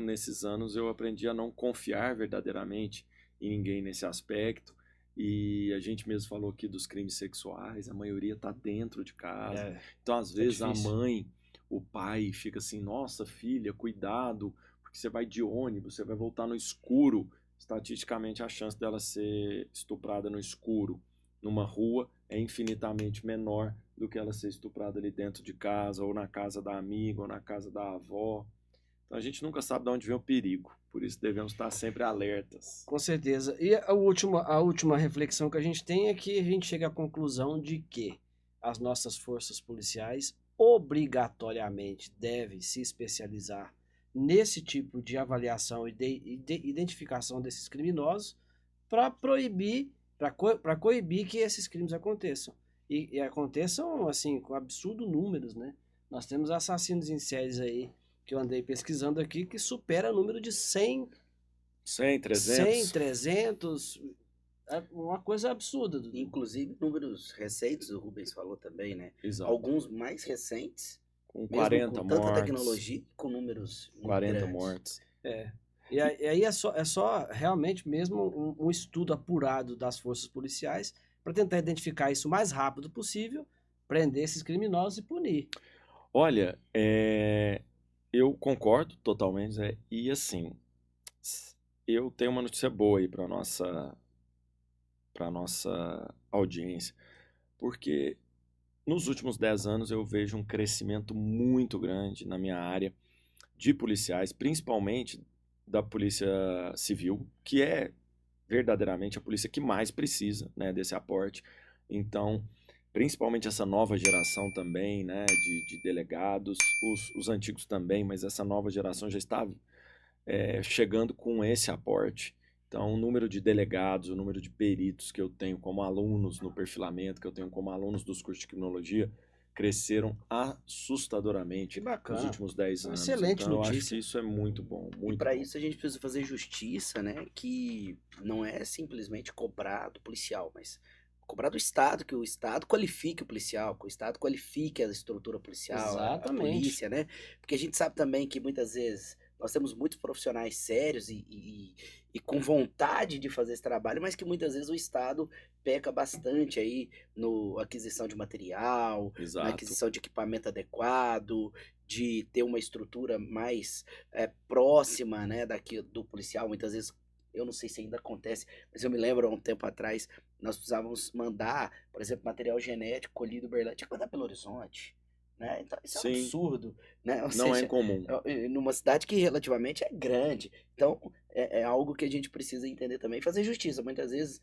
Nesses anos, eu aprendi a não confiar verdadeiramente em ninguém nesse aspecto. E a gente mesmo falou aqui dos crimes sexuais, a maioria está dentro de casa. Então, às vezes, a
difícil.
mãe, o pai fica assim, nossa, filha, cuidado, porque você vai de ônibus, você vai voltar no escuro. Estatisticamente, a chance dela ser estuprada no escuro, numa rua, é infinitamente menor do que ela ser estuprada ali dentro de casa, ou na casa da amiga, ou na casa da avó. Então a gente nunca sabe de onde vem o perigo, por isso devemos estar sempre alertas.
Com certeza. E a última reflexão que a gente tem é que a gente chega à conclusão de que as nossas forças policiais obrigatoriamente devem se especializar nesse tipo de avaliação e de identificação desses criminosos para proibir, para coibir que esses crimes aconteçam. E aconteçam, assim, com absurdo números, né? Nós temos assassinos em séries aí, que eu andei pesquisando aqui, que supera o número de 100,
100,
100,
300.
300, uma coisa absurda, Dudu.
Inclusive, números recentes, o Rubens falou também, né?
Exato.
Alguns mais recentes,
Com
mesmo
40
com tanta
mortes.
tecnologia, com números muito
40
grandes.
mortes.
E aí é só realmente mesmo um estudo apurado das forças policiais para tentar identificar isso o mais rápido possível, prender esses criminosos e punir.
Olha, eu concordo totalmente, e assim, eu tenho uma notícia boa aí para nossa audiência, porque nos últimos 10 anos eu vejo um crescimento muito grande na minha área de policiais, principalmente da Polícia Civil, que é verdadeiramente a polícia que mais precisa, né, desse aporte. Então, principalmente essa nova geração também, né, de delegados, os antigos também, mas essa nova geração já está chegando com esse aporte. Então, o número de delegados, o número de peritos que eu tenho como alunos no perfilamento, que eu tenho como alunos dos cursos de criminologia, cresceram assustadoramente
Que bacana.
nos últimos 10 anos.
Excelente
então, eu acho
notícia.
que isso é muito bom, muito
E para
bom.
isso a gente precisa fazer justiça, né? Que não é simplesmente cobrar do policial, mas cobrar do Estado, que o Estado qualifique o policial, que o Estado qualifique a estrutura policial, a
Exatamente.
polícia, né? Porque a gente sabe também que muitas vezes nós temos muitos profissionais sérios e com vontade de fazer esse trabalho, mas que muitas vezes o Estado peca bastante aí no aquisição de material, na
Exato.
aquisição de equipamento adequado, de ter uma estrutura mais próxima, né, do policial. Muitas vezes, eu não sei se ainda acontece, mas eu me lembro há um tempo atrás, nós precisávamos mandar, por exemplo, material genético colhido em Uberlândia, tinha que mandar Belo Horizonte. Né? Então, isso é um
Sim.
absurdo, né? Ou
Não é
seja,
incomum.
numa cidade que relativamente é grande. Então, é algo que a gente precisa entender também e fazer justiça. Muitas vezes,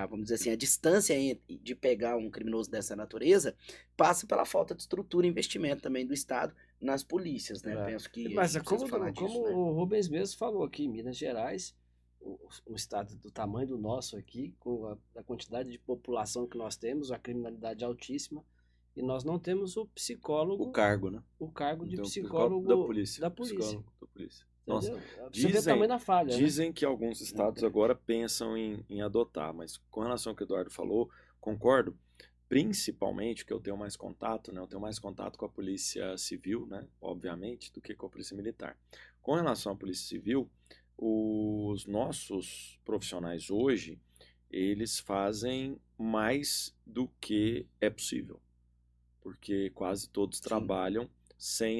vamos dizer assim, a distância de pegar um criminoso dessa natureza passa pela falta de estrutura e investimento também do Estado nas polícias, né? Penso que
Mas
a gente precisa
como
falar disso, né?
o Rubens mesmo falou aqui, em Minas Gerais, um estado do tamanho do nosso aqui, com a quantidade de população que nós temos, a criminalidade altíssima, e nós não temos o psicólogo,
O cargo, né?
o cargo de
Então,
psicólogo
da polícia.
da polícia.
Psicólogo da polícia. Nossa,
Entendeu? Você vê o tamanho da falha, né?
dizem que alguns estados agora pensam em adotar, mas com relação ao que o Eduardo falou, concordo. Principalmente que eu tenho mais contato, né? Eu tenho mais contato com a polícia civil, né? Obviamente, do que com a polícia militar. Com relação à polícia civil, os nossos profissionais hoje, eles fazem mais do que é possível, porque quase todos
Sim.
trabalham sem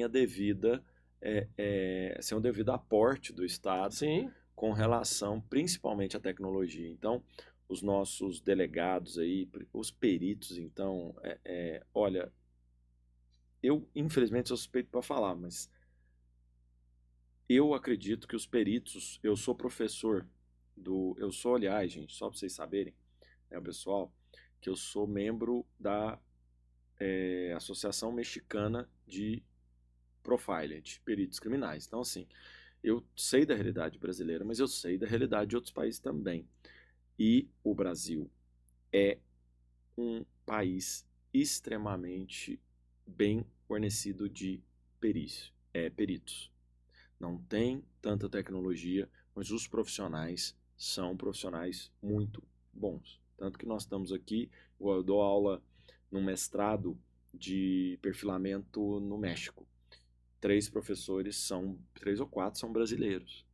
sem o devido aporte do Estado
Sim.
com relação principalmente à tecnologia. Então, os nossos delegados aí, os peritos, então, olha, eu infelizmente sou suspeito para falar, mas eu acredito que os peritos, eu sou professor aliás, gente, só para vocês saberem, né, pessoal, que eu sou membro da Associação Mexicana de Profiler, de peritos criminais. Então, assim, eu sei da realidade brasileira, mas eu sei da realidade de outros países também. E o Brasil é um país extremamente bem fornecido de peritos. Não tem tanta tecnologia, mas os profissionais são profissionais muito bons. Tanto que nós estamos aqui, eu dou aula num mestrado de perfilamento no México. 3 ou 4 são brasileiros.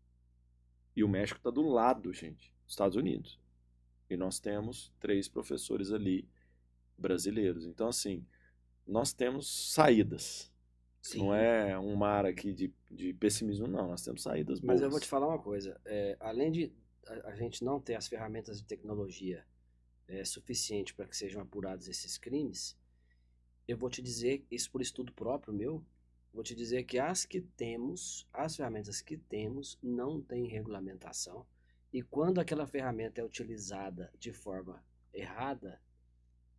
E o México está do lado, gente, dos Estados Unidos. E nós temos 3 professores ali brasileiros. Então, assim, nós temos saídas.
Sim.
Não é um mar aqui de pessimismo, não. Nós temos saídas boas.
Mas eu vou te falar uma coisa. Além de a gente não ter as ferramentas de tecnologia suficiente para que sejam apurados esses crimes, eu vou te dizer, isso por estudo próprio meu, vou te dizer que as ferramentas que temos, não têm regulamentação. E quando aquela ferramenta é utilizada de forma errada,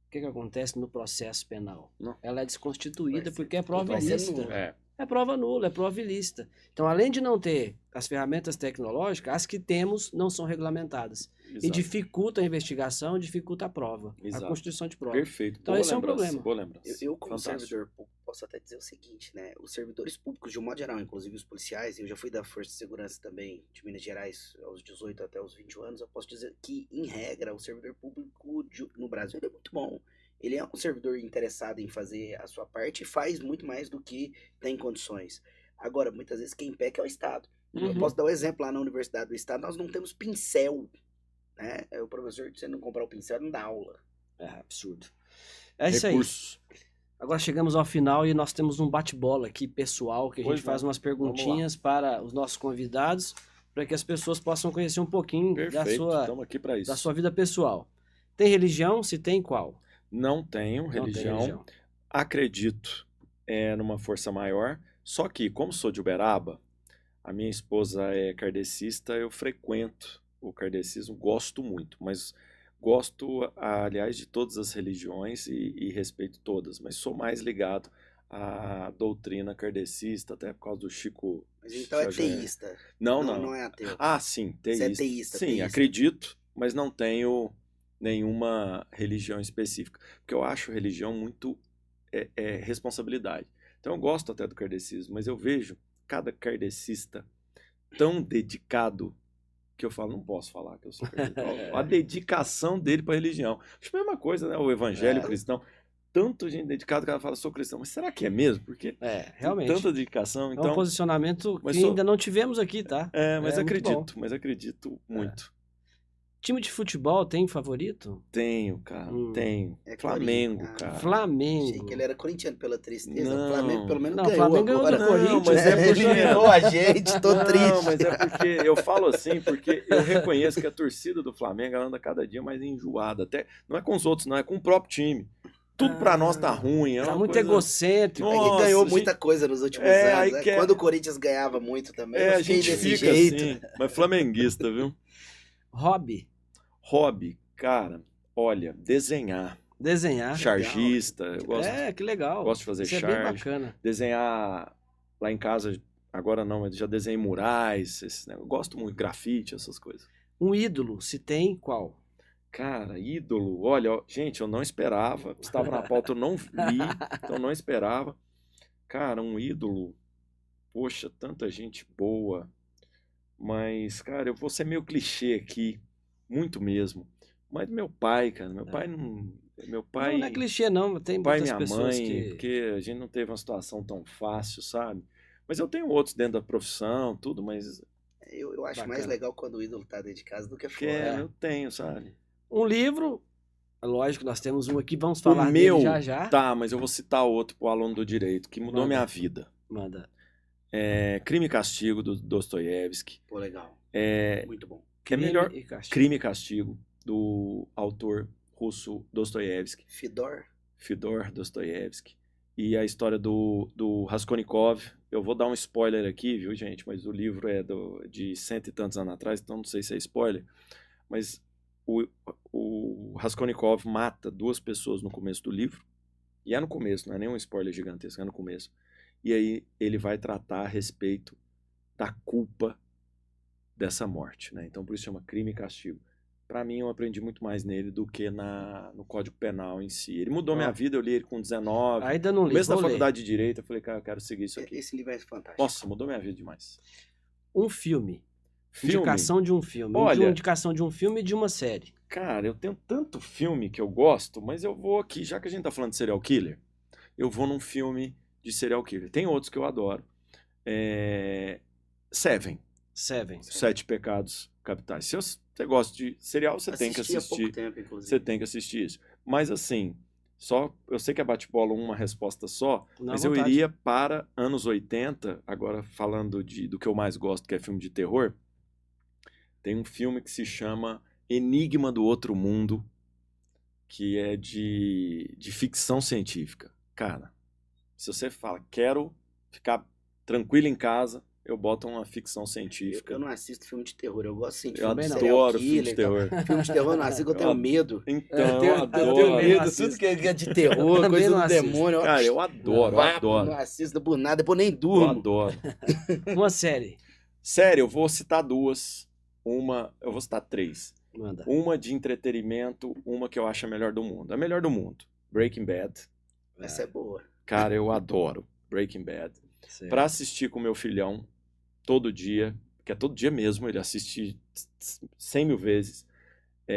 o que acontece no processo penal?
Não.
Ela é desconstituída porque é prova
vai ser
ilícita.
nula.
É prova nula, é prova ilícita. Então, além de não ter as ferramentas tecnológicas, as que temos não são regulamentadas.
Exato.
E dificulta a investigação, dificulta a prova,
Exato.
a constituição de prova.
Perfeito.
Então,
Boa
esse é um
lembrança,
problema.
boa lembrança.
Eu como
Fantástico.
servidor público, posso até dizer o seguinte, né? Os servidores públicos, de um modo geral, inclusive os policiais, eu já fui da Força de Segurança também de Minas Gerais aos 18 até os 21 anos, eu posso dizer que, em regra, o servidor público no Brasil ele é muito bom. Ele é um servidor interessado em fazer a sua parte e faz muito mais do que tem condições. Agora, muitas vezes quem peca é o Estado. Eu posso dar um exemplo, lá na Universidade do Estado, nós não temos pincel, né? O professor, se não comprar o pincel, ele não dá aula.
É absurdo. É isso aí.
Recursos.
Agora chegamos ao final e nós temos um bate-bola aqui pessoal, que a
Pois
gente faz
não.
umas perguntinhas para os nossos convidados, para que as pessoas possam conhecer um pouquinho
Perfeito. Estamos aqui para isso.
da sua vida pessoal. Tem religião? Se tem, qual?
Não tenho
Não tem
religião. Acredito numa força maior. Só que, como sou de Uberaba, a minha esposa é kardecista, eu frequento o kardecismo, gosto muito, mas gosto, aliás, de todas as religiões e respeito todas, mas sou mais ligado à doutrina kardecista, até por causa do Chico.
Mas então é
Xavier.
teísta.
Não.
Não é ateu.
Ah, sim, teísta.
Você é teísta,
Sim,
teísta.
acredito, mas não tenho nenhuma religião específica, porque eu acho religião muito responsabilidade. Então eu gosto até do kardecismo, mas eu vejo cada kardecista tão dedicado que eu falo, não posso falar que eu sou kardecista. A dedicação dele para a religião. Acho a mesma coisa, né? O evangelho cristão. Tanto gente dedicada que ela fala, sou cristão, mas será que é mesmo? Porque
realmente.
tem tanta dedicação. Então,
é um posicionamento que ainda não tivemos aqui, tá?
Mas
muito bom.
acredito muito.
Time de futebol tem favorito?
Tenho, cara, tenho.
É
Flamengo,
Corinthians.
cara.
Flamengo.
Achei que ele era corintiano pela tristeza.
Não.
O Flamengo pelo menos
Não,
ganhou
Flamengo ganhou
agora.
do Corinthians.
Mas é porque-
eliminou a gente, tô
Não,
triste.
mas é porque eu falo assim, porque eu reconheço que a torcida do Flamengo ela anda cada dia mais enjoada. Até, não é com os outros, não, é com o próprio time. Tudo pra nós tá ruim. É
Tá
uma
muito
coisa...
egocêntrico.
É que
Nossa,
ganhou
gente.
muita coisa nos últimos
aí
anos, né?
quer-
Quando o Corinthians ganhava muito também, eu
a
fiquei
gente
desse
fica
jeito.
assim, mas flamenguista, viu?
Hobby.
Hobby, cara, olha, desenhar.
Desenhar.
Chargista, eu gosto,
Que legal.
gosto de fazer
Isso é bem
charge.
bacana.
Desenhar lá em casa, agora não, mas já desenhei murais, eu gosto muito, grafite, essas coisas.
Um ídolo, se tem, qual?
Cara, ídolo, olha, gente, eu não esperava, estava na pauta, eu não li, então não esperava. Cara, um ídolo, poxa, tanta gente boa, mas, cara, eu vou ser meio clichê aqui, muito mesmo, mas meu pai, cara, meu pai não
Não é clichê não, tem
pai e
muitas
minha
pessoas
mãe,
que...
porque a gente não teve uma situação tão fácil, sabe? Mas eu tenho outros dentro da profissão, tudo, mas
Eu acho mais
Bacana.
legal quando o ídolo tá dentro de casa do que
que
fora.
eu tenho, sabe?
Um livro, lógico, nós temos um aqui, vamos falar
O
dele
meu,
já.
tá, mas eu vou citar outro pro aluno do direito, que mudou
Manda.
minha vida.
Manda.
Crime e Castigo, do Dostoiévski.
Pô, legal.
É
Muito bom.
melhor
e Castigo.
Crime e Castigo, do autor russo
Fedor.
Fyodor Dostoiévski. E a história do Raskolnikov, eu vou dar um spoiler aqui, viu, gente? Mas o livro é de 100 e tantos anos atrás, então não sei se é spoiler. Mas o Raskolnikov mata 2 pessoas no começo do livro. E é no começo, não é nenhum spoiler gigantesco, é no começo. E aí ele vai tratar a respeito da culpa dessa morte, né? Então por isso chama Crime e Castigo. Pra mim, eu aprendi muito mais nele do que no Código Penal em si. Ele mudou minha vida, eu li ele com 19.
Ainda não
No
li,
começo da
vou ler.
faculdade de Direito, eu falei, cara, eu quero seguir isso aqui.
Esse livro é fantástico.
Nossa, mudou minha vida demais.
Um filme.
Filme?
Indicação de um filme.
Olha-
Indicação de um filme e de uma série.
Cara, eu tenho tanto filme que eu gosto, mas eu vou aqui, já que a gente tá falando de serial killer, eu vou num filme de serial killer. Tem outros que eu adoro. Seven,
Seven.
7 Pecados Capitais. Se você gosta de serial, você tem que
Assisti há
assistir.
pouco tempo, inclusive.
Você tem que assistir isso. Mas assim, eu sei que é bate-bola uma resposta só,
Na
mas
vontade.
eu iria para anos 80, agora falando do que eu mais gosto, que é filme de terror. Tem um filme que se chama Enigma do Outro Mundo, que é de ficção científica. Cara, se você fala, quero ficar tranquilo em casa, eu boto uma ficção científica.
Eu não assisto filme de terror, eu gosto sim de
Eu
filme de
adoro
serial
filme de
killer e tal.
terror.
Filme de terror eu não assisto, eu tenho medo.
Então,
Eu
eu
tenho
adoro.
medo.
Tudo
assisto.
que é de terror,
Também
coisa
não
do
assisto.
demônio.
Cara, eu adoro, eu
Vapo,
adoro.
não assisto por nada, depois nem
Eu
durmo.
adoro.
Uma série.
Sério, eu vou citar 2. Eu vou citar 3.
Manda.
Uma de entretenimento, uma que eu acho a melhor do mundo. A melhor do mundo, Breaking Bad.
Essa é boa.
Cara, eu adoro Breaking Bad.
Certo.
Pra assistir com meu filhão todo dia, que é todo dia mesmo, ele assiste 100 mil vezes.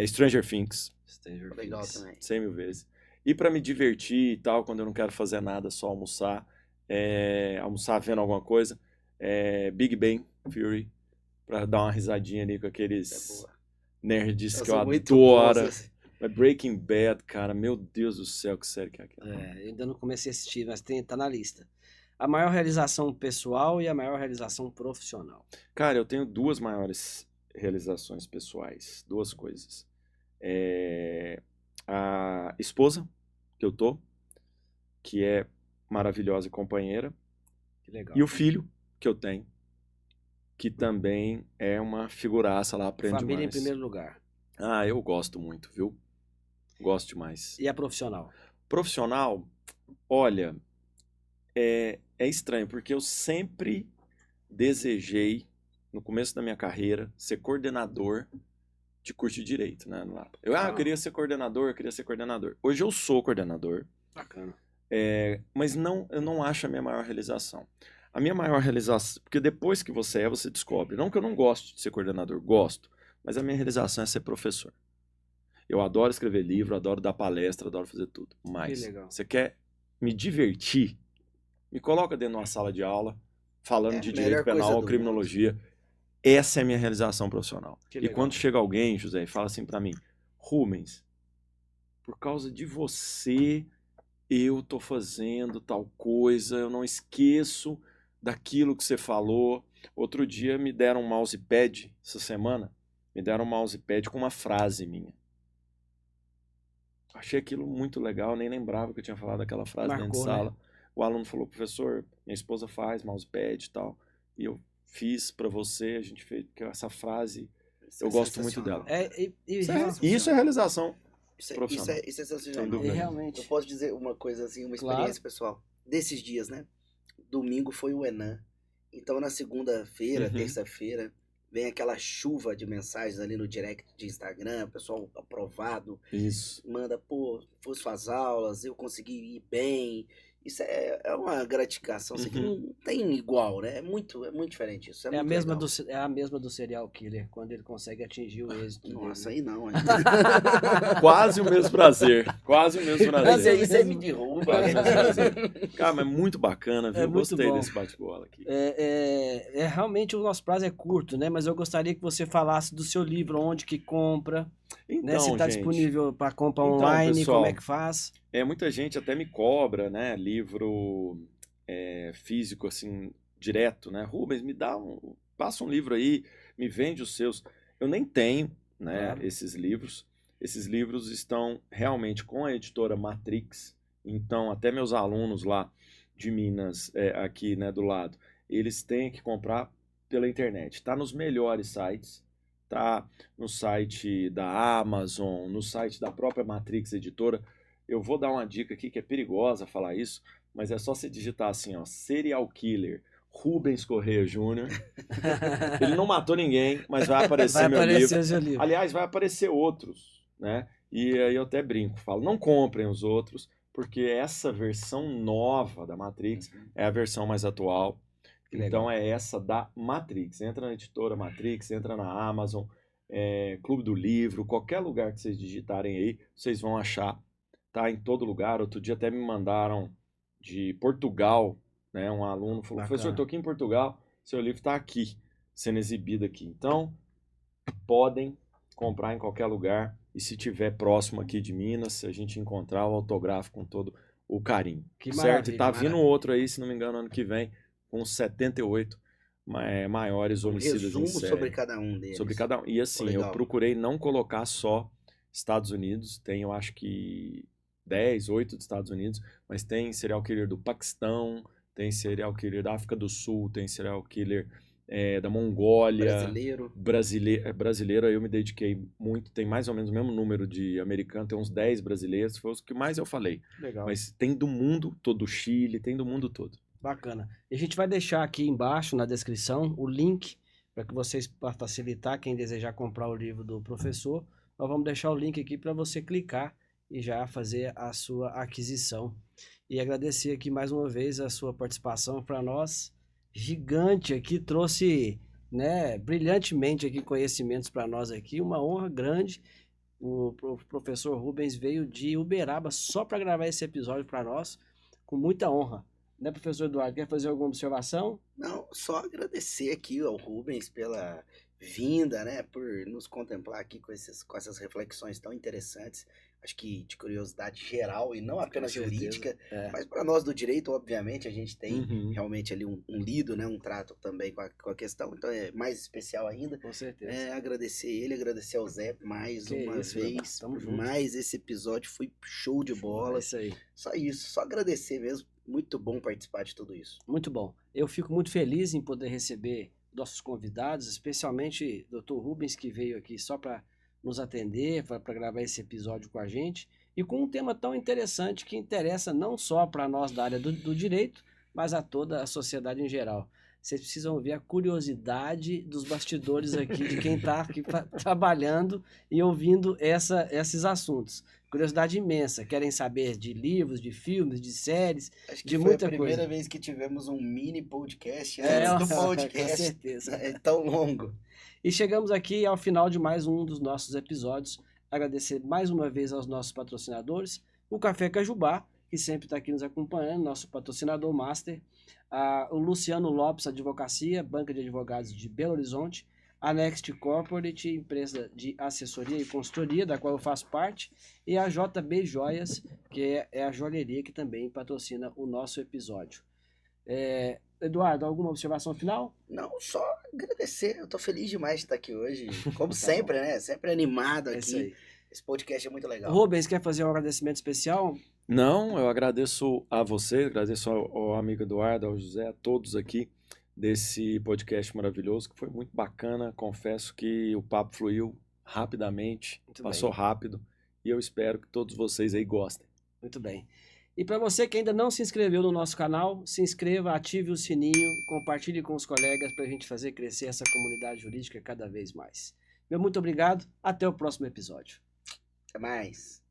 Stranger Things,
Stranger
Legal
Things.
também.
100 mil vezes. E pra me divertir e tal, quando eu não quero fazer nada, só almoçar, almoçar vendo alguma coisa, Big Bang Theory, pra dar uma risadinha ali com
Essa é
aqueles
boa.
nerds
Elas
que eu
são muito boas,
adoro.
assim.
Mas Breaking Bad, cara, meu Deus do céu, que série que é aquela.
Eu ainda não comecei a assistir, mas tá na lista. A maior realização pessoal e a maior realização profissional.
Cara, eu tenho 2 maiores realizações pessoais, 2 coisas. A esposa que eu tô, que é maravilhosa e companheira,
Que legal.
e o filho que eu tenho, que também é uma figuraça lá, aprende
Família em
demais.
primeiro lugar.
Ah, eu gosto muito, viu? Gosto demais.
E a profissional?
Profissional, olha, é estranho, porque eu sempre desejei, no começo da minha carreira, ser coordenador de curso de Direito, né? Lá. Eu queria ser coordenador, eu queria ser coordenador. Hoje eu sou coordenador,
Bacana.
mas eu não acho a minha maior realização. A minha maior realização, porque depois que você descobre. Não que eu não goste de ser coordenador, gosto, mas a minha realização é ser professor. Eu adoro escrever livro, adoro dar palestra, adoro fazer tudo. Mas
Que legal.
você quer me divertir? Me coloca dentro de uma sala de aula, falando
É a
de
melhor
direito
coisa
penal ou
do
criminologia. Essa é a minha realização profissional.
Que
E
legal.
quando chega alguém, José, e fala assim pra mim, Rubens, por causa de você, eu tô fazendo tal coisa, eu não esqueço daquilo que você falou. Outro dia me deram um mousepad, essa semana, me deram um mousepad com uma frase minha. Achei aquilo muito legal, nem lembrava que eu tinha falado aquela frase dentro de
Marcou,
sala.
né?
O aluno falou, professor, minha esposa faz mousepad e tal, e eu fiz pra você, a gente fez, porque essa frase, eu gosto muito
sensacional.
dela.
Isso
Isso é realização.
Isso é
Profissional.
sensacional.
Sem dúvida.
realmente.
Eu posso dizer uma coisa assim, uma
Claro.
experiência pessoal. Desses dias, né? Domingo foi o Enan. Então na segunda-feira,
Uhum.
terça-feira, vem aquela chuva de mensagens ali no direct de Instagram, pessoal aprovado,
Isso.
manda, pô, foram suas aulas, eu consegui ir bem. Isso é uma gratificação assim, que não tem igual, né? É muito diferente isso.
É a
muito
mesma
legal.
é a mesma do serial killer, quando ele consegue atingir o êxito dele,
Nossa,
né?
aí não. Aí.
Quase o mesmo prazer. Quase o mesmo
Mas
prazer.
isso aí me derruba.
Quase o mesmo prazer. Cara, mas é muito bacana, viu?
É
Eu
muito
gostei
bom.
desse bate-bola aqui.
Realmente o nosso prazo é curto, né? Mas eu gostaria que você falasse do seu livro, onde que compra, né? Se
Então,
está
gente,
disponível para compra
Então,
online,
pessoal,
como é que faz?
muita gente até me cobra, né? Livro físico, assim, direto, né? Rubens, passa um livro aí, me vende os seus. Eu nem tenho, né,
Claro.
esses livros. Esses livros estão realmente com a editora Matrix. Então, até meus alunos lá, de Minas, aqui, né, do lado, eles têm que comprar pela internet. Está nos melhores sites, tá no site da Amazon, no site da própria Matrix Editora. Eu vou dar uma dica aqui que é perigosa falar isso, mas é só você digitar assim, ó, Serial Killer Rubens Correia Júnior. Ele não matou ninguém, mas vai aparecer meu livro.
O seu livro.
Aliás, vai aparecer outros, né? E aí eu até brinco, falo, não comprem os outros, porque essa versão nova da Matrix é a versão mais atual. Então é essa da Matrix. Entra na editora Matrix, entra na Amazon, Clube do Livro, qualquer lugar que vocês digitarem aí, vocês vão achar. Tá em todo lugar. Outro dia até me mandaram de Portugal, né? Um aluno falou, professor, estou aqui em Portugal, seu livro está aqui, sendo exibido aqui. Então, podem comprar em qualquer lugar. E se tiver próximo aqui de Minas, se a gente encontrar o autógrafo com todo o carinho.
Que
certo? E tá
maravilha.
vindo outro aí, se não me engano, ano que vem, com 78 maiores homicídios em
Resumo
série.
sobre cada um deles.
Sobre cada um. E assim, eu procurei não colocar só Estados Unidos, tem eu acho que 8 dos Estados Unidos, mas tem serial killer do Paquistão, tem serial killer da África do Sul, tem serial killer da Mongólia. Brasileiro, eu me dediquei muito, tem mais ou menos o mesmo número de americanos, tem uns 10 brasileiros, foi os que mais eu falei.
Legal.
Mas tem do mundo todo, do Chile, tem do mundo todo.
Bacana. E a gente vai deixar aqui embaixo na descrição o link para que vocês, para facilitar quem desejar comprar o livro do professor, nós vamos deixar o link aqui para você clicar e já fazer a sua aquisição. E agradecer aqui mais uma vez a sua participação para nós. Gigante aqui, trouxe, né, brilhantemente aqui conhecimentos para nós aqui, uma honra grande. O professor Rubens veio de Uberaba só para gravar esse episódio para nós, com muita honra. Né, professor Eduardo, quer fazer alguma observação?
Não, só agradecer aqui ao Rubens pela vinda, né, por nos contemplar aqui com essas reflexões tão interessantes, acho que de curiosidade geral e não apenas jurídica, mas para nós do direito, obviamente, a gente tem realmente ali um lido, né, um trato também com a questão, então é mais especial ainda.
Com certeza.
Agradecer ele, agradecer ao Zé mais uma vez,
por
mais esse episódio, foi show de bola.
É isso aí.
Só isso, só agradecer mesmo, muito bom participar de tudo isso.
Muito bom. Eu fico muito feliz em poder receber nossos convidados, especialmente o Dr. Rubens, que veio aqui só para nos atender, para gravar esse episódio com a gente, e com um tema tão interessante que interessa não só para nós da área do direito, mas a toda a sociedade em geral. Vocês precisam ver a curiosidade dos bastidores aqui, de quem está aqui trabalhando e ouvindo esses assuntos. Curiosidade imensa. Querem saber de livros, de filmes, de séries,
acho que
de
foi
muita
a primeira
coisa.
vez que tivemos um mini podcast antes do podcast.
Com certeza.
É tão longo.
E chegamos aqui ao final de mais um dos nossos episódios. Agradecer mais uma vez aos nossos patrocinadores, o Café Cajubá, que sempre está aqui nos acompanhando, nosso patrocinador master, o Luciano Lopes Advocacia, banca de advogados de Belo Horizonte, a Next Corporate, empresa de assessoria e consultoria, da qual eu faço parte, e a JB Joias, que é a joalheria que também patrocina o nosso episódio. Eduardo, alguma observação final?
Não, só agradecer. Eu tô feliz demais de estar aqui hoje. Como sempre, né? Sempre animado aqui.
Isso aí.
Esse podcast é muito legal.
Rubens, quer fazer um agradecimento especial?
Não, eu agradeço a você, agradeço ao amigo Eduardo, ao José, a todos aqui desse podcast maravilhoso, que foi muito bacana. Confesso que o papo fluiu rapidamente, passou rápido, e eu espero que todos vocês aí gostem.
Muito bem. E para você que ainda não se inscreveu no nosso canal, se inscreva, ative o sininho, compartilhe com os colegas para a gente fazer crescer essa comunidade jurídica cada vez mais. Meu muito obrigado, até o próximo episódio.
Até mais.